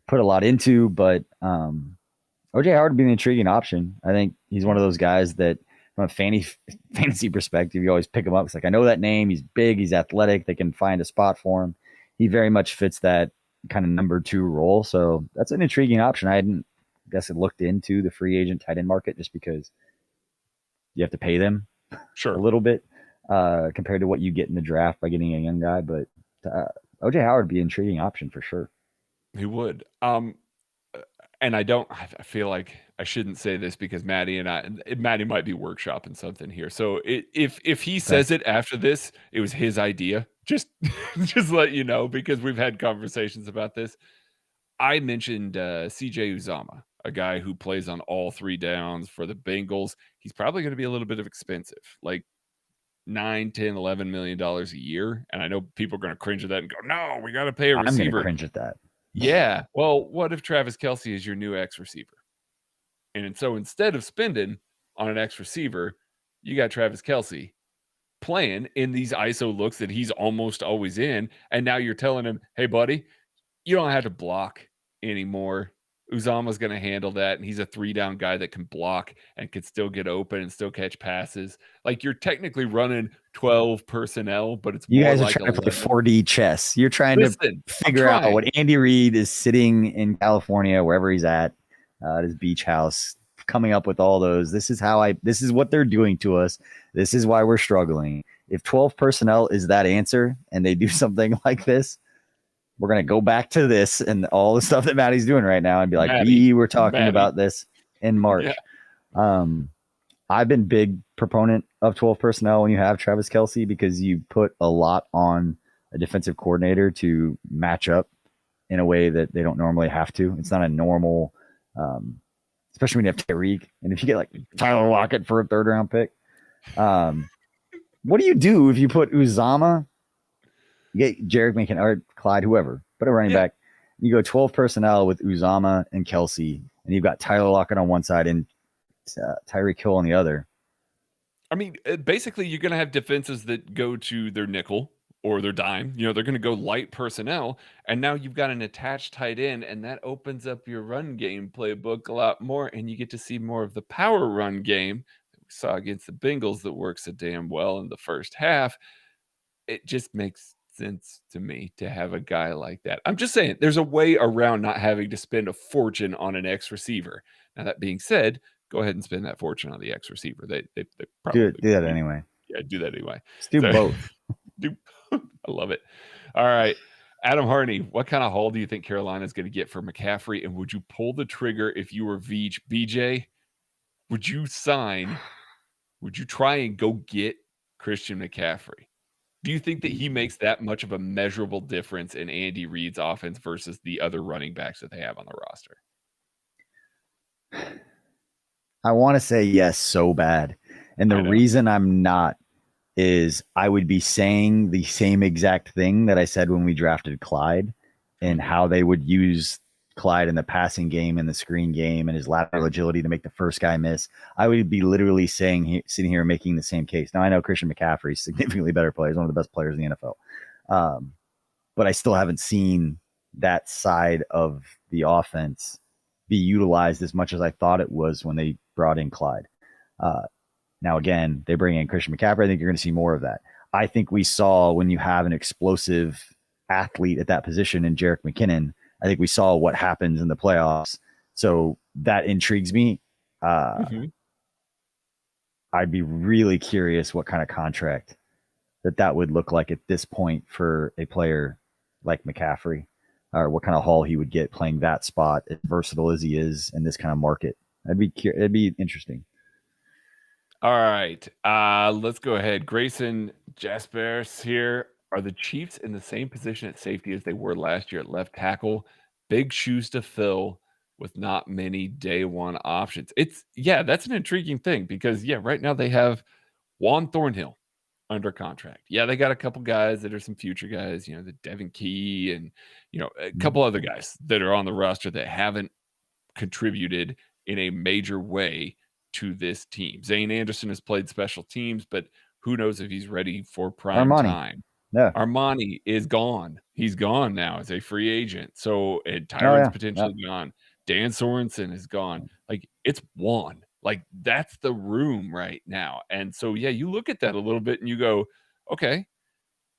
put a lot into, but OJ Howard would be an intriguing option. I think he's one of those guys that, from a fantasy perspective, you always pick him up. It's like, I know that name. He's big. He's athletic. They can find a spot for him. He very much fits that kind of number 2 role. So that's an intriguing option. I looked into the free agent tight end market just because you have to pay them a little bit compared to what you get in the draft by getting a young guy. But OJ Howard would be an intriguing option for sure. He would. And I feel like I shouldn't say this because Maddie might be workshopping something here. So if he says it after this, it was his idea. Just let you know, because we've had conversations about this. I mentioned CJ Uzomah, a guy who plays on all 3 downs for the Bengals. He's probably going to be a little bit of expensive, like $9, $10, $11 million a year. And I know people are going to cringe at that and go, no, we got to pay a receiver. I'm going to cringe at that. Yeah. Well, what if Travis Kelce is your new X receiver? And so instead of spending on an X receiver, you got Travis Kelce playing in these ISO looks that he's almost always in. And now you're telling him, hey, buddy, you don't have to block anymore. Uzama's going to handle that. And he's a 3-down guy that can block and can still get open and still catch passes. Like, you're technically running 12 personnel, but it's you more guys are like trying to play 4D chess. You're trying to figure out what Andy Reid is sitting in California, wherever he's at his beach house, coming up with all those. This is what they're doing to us. This is why we're struggling. If 12 personnel is that answer and they do something like this, we're going to go back to this and all the stuff that Maddie's doing right now and be like, we were talking about this in March. Yeah. I've been big proponent of 12 personnel when you have Travis Kelce, because you put a lot on a defensive coordinator to match up in a way that they don't normally have to. It's not a normal, especially when you have Tyreek. And if you get like Tyler Lockett for a 3rd round pick, what do you do if you put Uzomah, you get Jarek McKinnon or Clyde, whoever, put a running back, you go 12 personnel with Uzomah and Kelce, and you've got Tyler Lockett on one side and Tyreek Hill on the other. I mean, basically, you're going to have defenses that go to their nickel or their dime. You know, they're going to go light personnel, and now you've got an attached tight end, and that opens up your run game playbook a lot more, and you get to see more of the power run game that we saw against the Bengals that works so damn well in the first half. It just makes sense to me to have a guy like that. I'm just saying, there's a way around not having to spend a fortune on an X receiver. Now, that being said, go ahead and spend that fortune on the X receiver. They probably do that anyway. Yeah, do that anyway. Let's do both. I love it. All right. Adam Harney, what kind of haul do you think Carolina is going to get for McCaffrey? And would you pull the trigger if you were Veach? BJ, would you try and go get Christian McCaffrey? Do you think that he makes that much of a measurable difference in Andy Reid's offense versus the other running backs that they have on the roster? I want to say yes so bad. And the reason I'm not is I would be saying the same exact thing that I said when we drafted Clyde, and how they would use Clyde in the passing game and the screen game and his lateral agility to make the first guy miss. I would be literally sitting here making the same case. Now, I know Christian McCaffrey is significantly better player. He's one of the best players in the NFL. But I still haven't seen that side of the offense be utilized as much as I thought it was when they brought in Clyde. Now, again, they bring in Christian McCaffrey. I think you're going to see more of that. I think we saw, when you have an explosive athlete at that position in Jarek McKinnon, I think we saw what happens in the playoffs. So that intrigues me. Mhm. I'd be really curious what kind of contract that would look like at this point for a player like McCaffrey, or what kind of haul he would get playing that spot, as versatile as he is in this kind of market. It'd be interesting. All right. Let's go ahead. Grayson Jaspers here. Are the Chiefs in the same position at safety as they were last year at left tackle? Big shoes to fill with not many day one options. That's an intriguing thing because right now they have Juan Thornhill under contract. Yeah, they got a couple guys that are some future guys, the Devin Key and a couple other guys that are on the roster that haven't contributed in a major way to this team. Zane Anderson has played special teams, but who knows if he's ready for prime Armani. time. Yeah. Armani is gone. He's gone now as a free agent. So, and Oh, Tyrann's yeah. potentially gone. Dan Sorensen is gone. Like, it's one. Like, that's the room right now. And so, you look at that a little bit and you go, okay,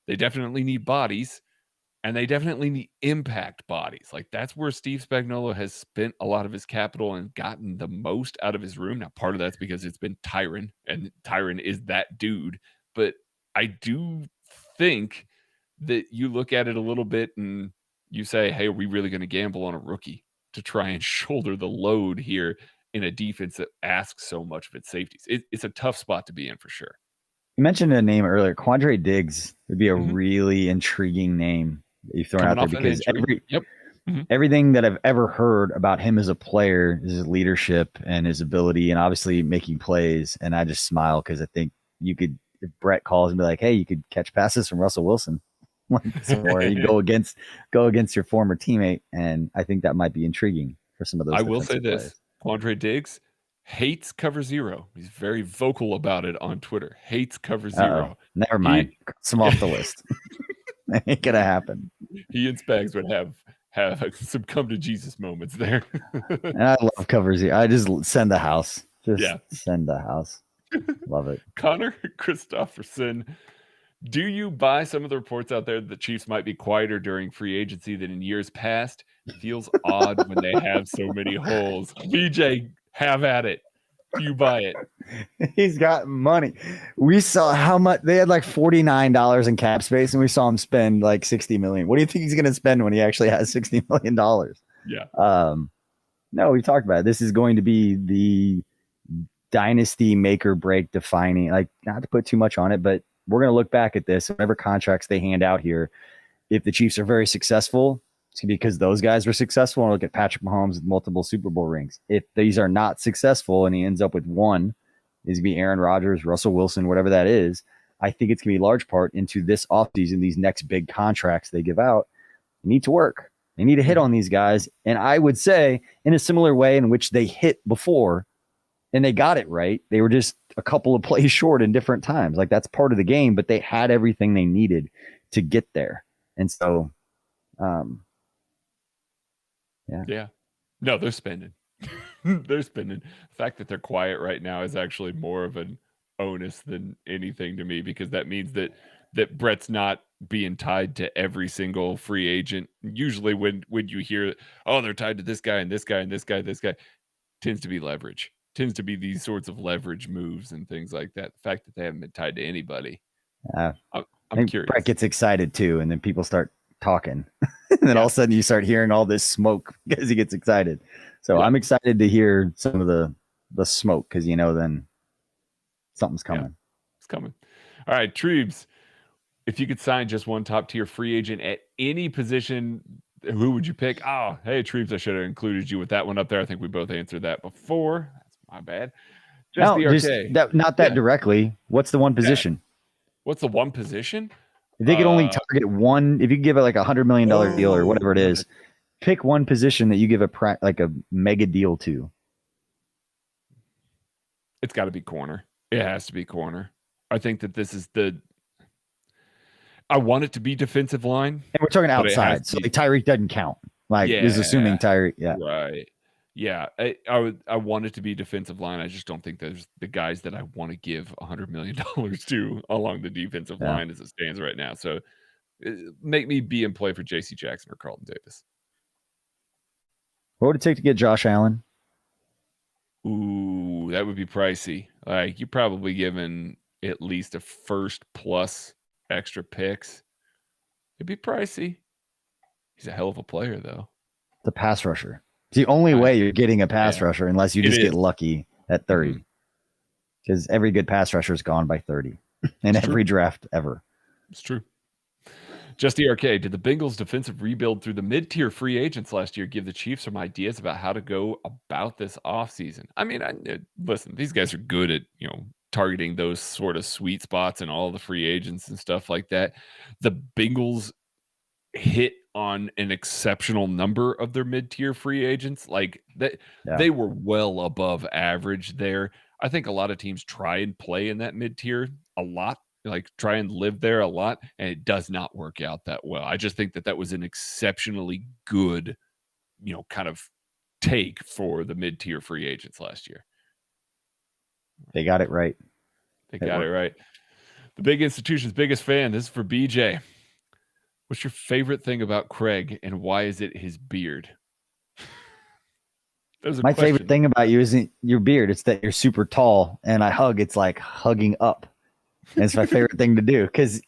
they definitely need bodies. And they definitely need impact bodies. Like, that's where Steve Spagnuolo has spent a lot of his capital and gotten the most out of his room. Now, part of that's because it's been Tyrann, and Tyrann is that dude. But I do think that you look at it a little bit and you say, hey, are we really going to gamble on a rookie to try and shoulder the load here in a defense that asks so much of its safeties? It's a tough spot to be in for sure. You mentioned a name earlier. Quandre Diggs would be a Mhm. really intriguing name that you've thrown Coming out there off that because injury. Yep. Mhm. everything that I've ever heard about him as a player is his leadership and his ability and obviously making plays. And I just smile because I think you could, if Brett calls and be like, hey, you could catch passes from Russell Wilson. Or you go against your former teammate. And I think that might be intriguing for some of those I will say defensive this, plays. Quandre Diggs hates cover zero. He's very vocal about it on Twitter. Hates cover zero. Never He mind. Cross him off the list. Ain't gonna happen. he and Spags would have some come to Jesus moments there. And I love cover zero. I just send the house. Just Yeah. send the house. Love it. Connor Christopherson, do you buy some of the reports out there that the Chiefs might be quieter during free agency than in years past? Feels odd when they have so many holes. BJ, have at it. Do you buy it? He's got money. We saw how much they had, like $49 in cap space, and we saw him spend like 60 million. What do you think he's going to spend when he actually has $60 million? Yeah. No, we talked about it. This is going to be the dynasty make or break defining. Like, not to put too much on it, but we're going to look back at this. Whatever contracts they hand out here, if the Chiefs are very successful, it's going to be because those guys were successful. And look at Patrick Mahomes with multiple Super Bowl rings. If these are not successful and he ends up with one, is going to be Aaron Rodgers, Russell Wilson, whatever that is. I think it's going to be large part into this offseason, these next big contracts they give out. They need to work. They need to hit on these guys. And I would say in a similar way in which they hit before and they got it right. They were just a couple of plays short in different times. Like, that's part of the game, but they had everything they needed to get there. And so, Yeah. No, they're spending. They're spending. The fact that they're quiet right now is actually more of an onus than anything to me because that means that Brett's not being tied to every single free agent. Usually when you hear, oh, they're tied to this guy and this guy and this guy, this guy, tends to be leverage. Tends to be these sorts of leverage moves and things like that. The fact that they haven't been tied to anybody. I I'm curious. Brett gets excited too, and then people start talking. And then all of a sudden you start hearing all this smoke because he gets excited. So I'm excited to hear some of the smoke because, then something's coming. Yeah, it's coming. All right, Treebs, if you could sign just one top tier free agent at any position, who would you pick? Oh, hey, Treebs, I should have included you with that one up there. I think we both answered that before. That's my bad. Not that directly. What's the one position? What's the one position? If they could only target one, if you could give it like $100 million deal or whatever it is, pick one position that you give a mega deal to. It's got to be corner. It has to be corner. I think that this is I want it to be defensive line. And we're talking outside. So Tyreek doesn't count. Is assuming Tyreek. Yeah. Right. Yeah. I want it to be defensive line. I just don't think there's the guys that I want to give $100 million to along the defensive line as it stands right now. So make me be in play for JC Jackson or Carlton Davis. What would it take to get Josh Allen? Ooh, that would be pricey. Like, you're probably giving at least a first plus extra picks. It'd be pricey. He's a hell of a player, though. The pass rusher. It's the only I way you're getting a pass Yeah, rusher unless you it just is. get lucky at Mhm. 30. Because every good pass rusher is gone by 30 in It's true. every draft ever. It's true. Just ERK, did the Bengals' defensive rebuild through the mid-tier free agents last year give the Chiefs some ideas about how to go about this offseason? I mean, listen, these guys are good at, targeting those sort of sweet spots and all the free agents and stuff like that. The Bengals hit on an exceptional number of their mid-tier free agents. Like, Yeah. they were well above average there. I think a lot of teams try and play in that mid-tier a lot, like try and live there a lot, and it does not work out that well. I just think that was an exceptionally good, kind of take for the mid-tier free agents last year. They got it right. They got it right. The big institution's biggest fan. This is for BJ. What's your favorite thing about Craig, and why is it his beard? My favorite thing about you isn't your beard. It's that you're super tall, and I hug. It's like hugging up. And it's my favorite thing to do because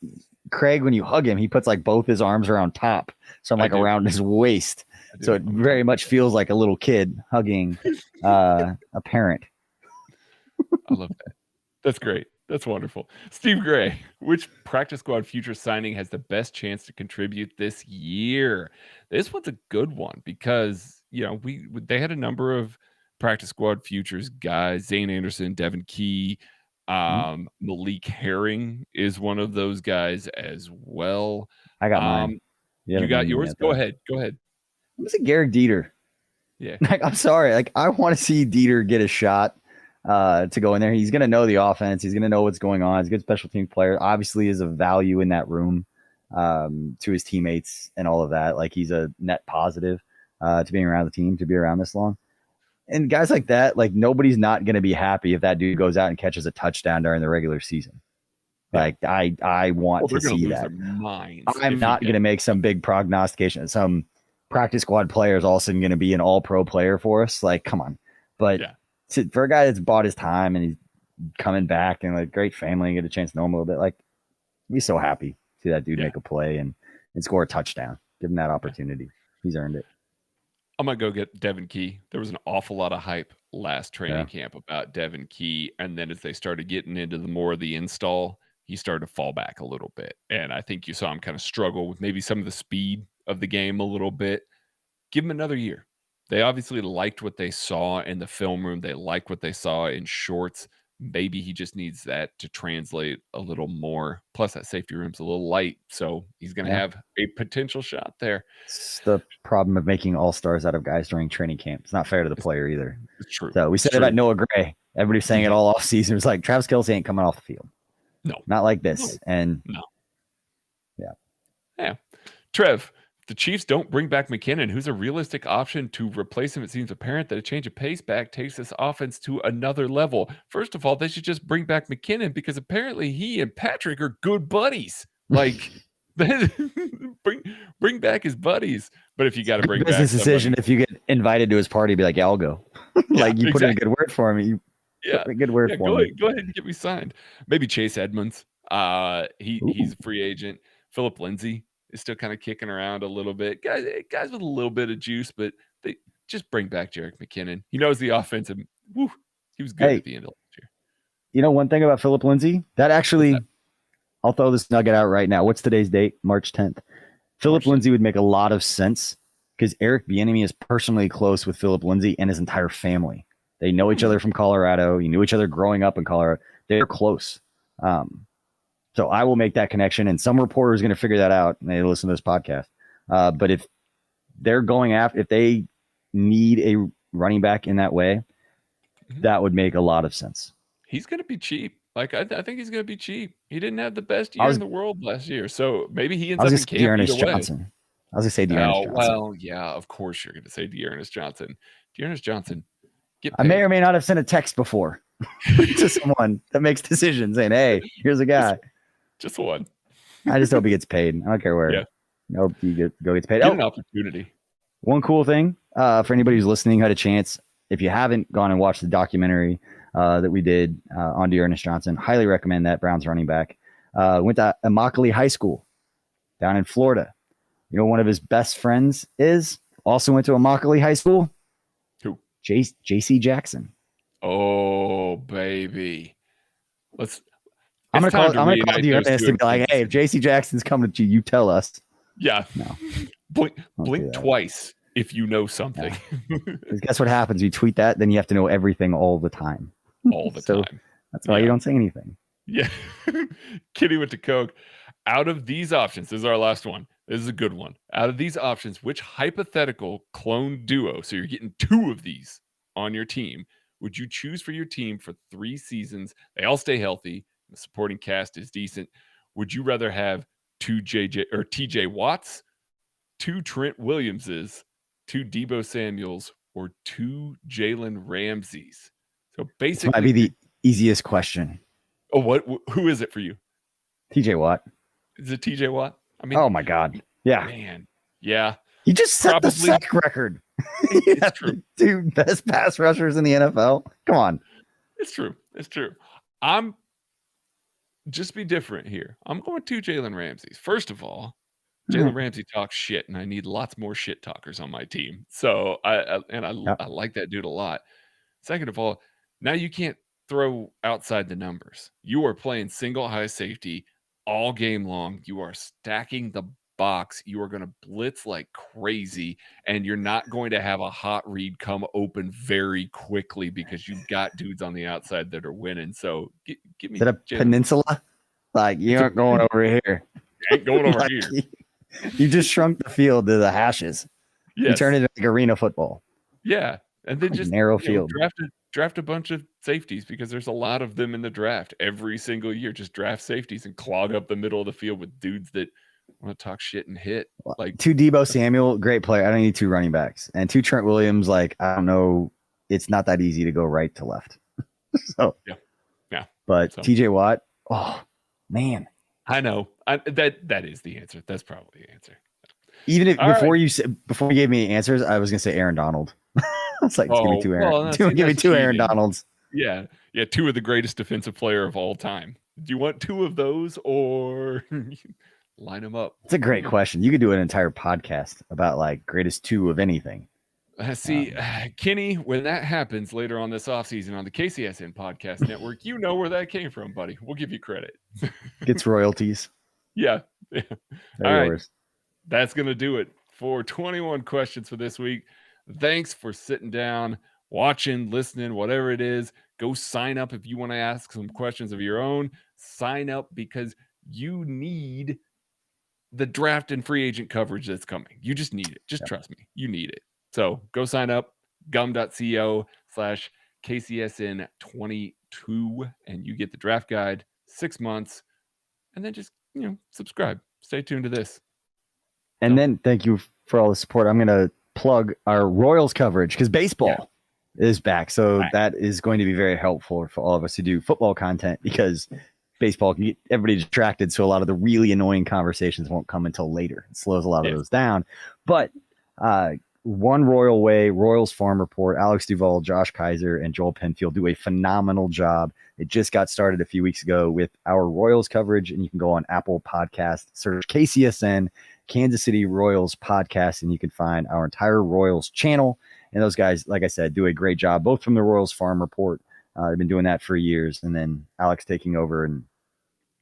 Craig, when you hug him, he puts like both his arms around top. So I'm like around his waist. So it very much feels like a little kid hugging a parent. I love that. That's great. That's wonderful. Steve Gray, which practice squad future signing has the best chance to contribute this year? This one's a good one because, they had a number of practice squad futures guys, Zane Anderson, Devin Key, Malik Herring is one of those guys as well. I got mine. You got yours? Go ahead. Go ahead. I'm going to say Garrett Dieter. Yeah. Like, I'm sorry. Like, I want to see Dieter get a shot to go in there. He's going to know the offense. He's going to know what's going on. He's a good special team player. Obviously is a value in that room to his teammates and all of that. Like, he's a net positive to being around the team, to be around this long. And guys like that, like, nobody's not going to be happy if that dude goes out and catches a touchdown during the regular season. Like, I want to see that. I'm not going to make some big prognostication. Some practice squad player is all of a sudden going to be an all-pro player for us. Like, come on. But for a guy that's bought his time and he's coming back and like great family and get a chance to know him a little bit, like, I'd be so happy to see that dude make a play and score a touchdown. Give him that opportunity. He's earned it. I'm going to go get Devin Key. There was an awful lot of hype last training camp about Devin Key. And then as they started getting into the more of the install, he started to fall back a little bit. And I think you saw him kind of struggle with maybe some of the speed of the game a little bit. Give him another year. They obviously liked what they saw in the film room. They liked what they saw in shorts. Maybe he just needs that to translate a little more. Plus, that safety room's a little light, so he's going to have a potential shot there. It's the problem of making all-stars out of guys during training camp. It's not fair to the player either. It's true. So we said it about Noah Gray. Everybody's saying it all off season. It was like, Travis Kelce ain't coming off the field. No. Not like this. And yeah. Trev, the Chiefs don't bring back McKinnon, who's a realistic option to replace him. It seems apparent that a change of pace back takes this offense to another level. First of all, they should just bring back McKinnon because apparently he and Patrick are good buddies. Like, bring back his buddies. But if you got to bring business back decision, if you get invited to his party, be like, yeah, I'll go. Like, you put in a good word for me. A good word for me. Go ahead and get me signed. Maybe Chase Edmonds. He's a free agent. Philip Lindsay is still kind of kicking around a little bit. Guys with a little bit of juice, but they just bring back Jerick McKinnon. He knows the offense, and he was good at the end of last year. You know one thing about Philip Lindsay? That actually, I'll throw this nugget out right now. What's today's date? March 10th. Philip Lindsay would make a lot of sense because Eric Bieniemy is personally close with Philip Lindsay and his entire family. They know each other from Colorado. You knew each other growing up in Colorado. They're close. So I will make that connection, and some reporter is going to figure that out, and they listen to this podcast. But if they're going after, if they need a running back in that way, that would make a lot of sense. He's going to be cheap. Like, I think he's going to be cheap. He didn't have the best year in the world last year, so maybe he ends up in camp either way. Johnson. I was going to say Dearness Johnson. Well, yeah, of course you're going to say Dearness Johnson. Dearness Johnson, get paid. I may or may not have sent a text before to someone that makes decisions saying, hey, here's a guy. Just one. I just hope he gets paid. I don't care where. Yeah. I hope he gets paid. Get an opportunity. One cool thing for anybody who's listening, had a chance. if you haven't gone and watched the documentary that we did on Dearness Johnson, highly recommend that. Browns running back. Went to Immokalee High School down in Florida. You know, one of his best friends also went to Immokalee High School. Who? J.C. Jackson. Oh, baby. I'm gonna call Dearness to be like, hey, if J.C. Jackson's coming to you, tell us. Yeah. No. Blink twice if you know something. Because guess what happens? You tweet that, then you have to know everything all the time. All the time. That's why you don't say anything. Yeah. Kitty went to Coke. Out of these options, this is our last one. This is a good one. Out of these options, which hypothetical clone duo, so you're getting 2 of these on your team, would you choose for your team for 3 seasons? They all stay healthy. The supporting cast is decent. Would you rather have 2 TJ Watts, 2 Trent Williamses, 2 Deebo Samuels, or 2 Jalen Ramseys? So basically, this might be the easiest question. Oh, who is it for you? TJ Watt. Is it TJ Watt? I mean, oh my God. Yeah. Man. Yeah. He just set the sack record. It's true. 2 best pass rushers in the NFL. Come on. It's true. It's true. I'm just be different here. I'm going 2 Jalen Ramseys. First of all, Jalen Ramsey talks shit, and I need lots more shit talkers on my team. So I like that dude a lot. Second of all, now you can't throw outside the numbers. You are playing single high safety all game long. You are stacking the box. You are going to blitz like crazy, and you're not going to have a hot read come open very quickly because you've got dudes on the outside that are winning. So give me. Is that a peninsula? Like, you aren't going over here. Ain't going over here. You just shrunk the field to the hashes. Yes. You turned it into like arena football. Yeah, and then just narrow field. Draft a bunch of safeties because there's a lot of them in the draft every single year. Just draft safeties and clog up the middle of the field with dudes that want to talk shit and hit. Like 2 Deebo Samuel, great player. I don't need 2 running backs. And 2 Trent Williams, like, I don't know. It's not that easy to go right to left. So yeah. But TJ Watt, oh man. I know. That is the answer. That's probably the answer. Even if before you gave me answers, I was gonna say Aaron Donald. It's like, give me 2 Aaron. Give me 2 Aaron Donalds. Yeah, 2 of the greatest defensive player of all time. Do you want 2 of those or line them up? It's a great question. You could do an entire podcast about like greatest 2 of anything. See, Kenny, when that happens later on this offseason on the KCSN Podcast Network, you know where that came from, buddy. We'll give you credit. Gets royalties. Yeah. All right. That's going to do it for 21 questions for this week. Thanks for sitting down, watching, listening, whatever it is. Go sign up if you want to ask some questions of your own. Sign up because you need the draft and free agent coverage that's coming. You just need it. Just trust me. You need it. So go sign up, gum.co/KCSN22, and you get the draft guide, 6 months, and then just, subscribe. Stay tuned to this. And then thank you for all the support. I'm going to plug our Royals coverage because baseball is back. So that is going to be very helpful for all of us to do football content because baseball can get everybody distracted. So a lot of the really annoying conversations won't come until later. It slows a lot of those down. But One Royal Way, Royals Farm Report, Alex Duvall, Josh Kaiser, and Joel Penfield do a phenomenal job. It just got started a few weeks ago with our Royals coverage, and you can go on Apple Podcast, search KCSN, Kansas City Royals Podcast, and you can find our entire Royals channel. And those guys, like I said, do a great job, both from the Royals Farm Report. They've been doing that for years, and then Alex taking over, and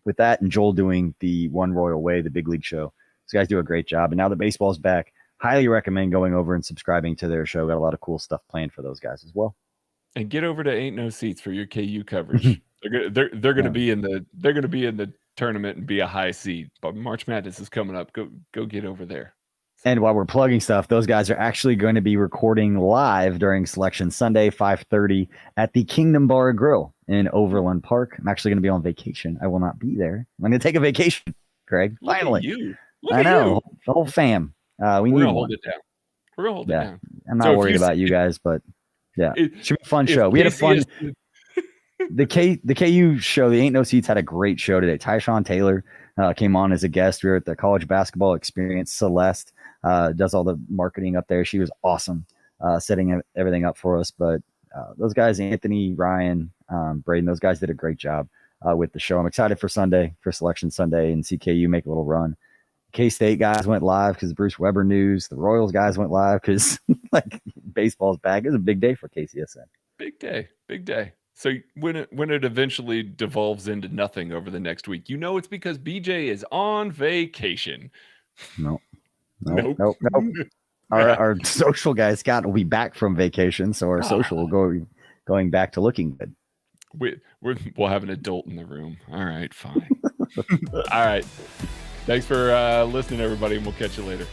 with that, and Joel doing the One Royal Way, the big league show. Those guys do a great job. And now that baseball's back, highly recommend going over and subscribing to their show. Got a lot of cool stuff planned for those guys as well. And get over to Ain't No Seats for your KU coverage. they're going to be in the tournament and be a high seed. But March Madness is coming up. Go get over there. And while we're plugging stuff, those guys are actually going to be recording live during Selection Sunday, 5:30 at the Kingdom Bar and Grill in Overland Park. I'm actually going to be on vacation. I will not be there. I'm going to take a vacation, Greg. Finally. I know. The whole fam. We're going to hold it down. We're going to hold it down. I'm not worried about you guys, but it should be a fun show. We had a fun the KU show, the Ain't No Seats, had a great show today. Tyshawn Taylor came on as a guest. We were at the College Basketball Experience. Celeste does all the marketing up there. She was awesome. setting everything up for us. But those guys, Anthony, Ryan, Braden, those guys did a great job with the show. I'm excited for Sunday, for Selection Sunday, and CKU make a little run. K-State guys went live because Bruce Weber news. The Royals guys went live because like baseball's back. It was a big day for KCSN. Big day. So when it eventually devolves into nothing over the next week, it's because BJ is on vacation. Nope. Our social guy Scott will be back from vacation, so our social will going back to looking good. We'll have an adult in the room. All right, fine. All right. Thanks for listening, everybody, and we'll catch you later.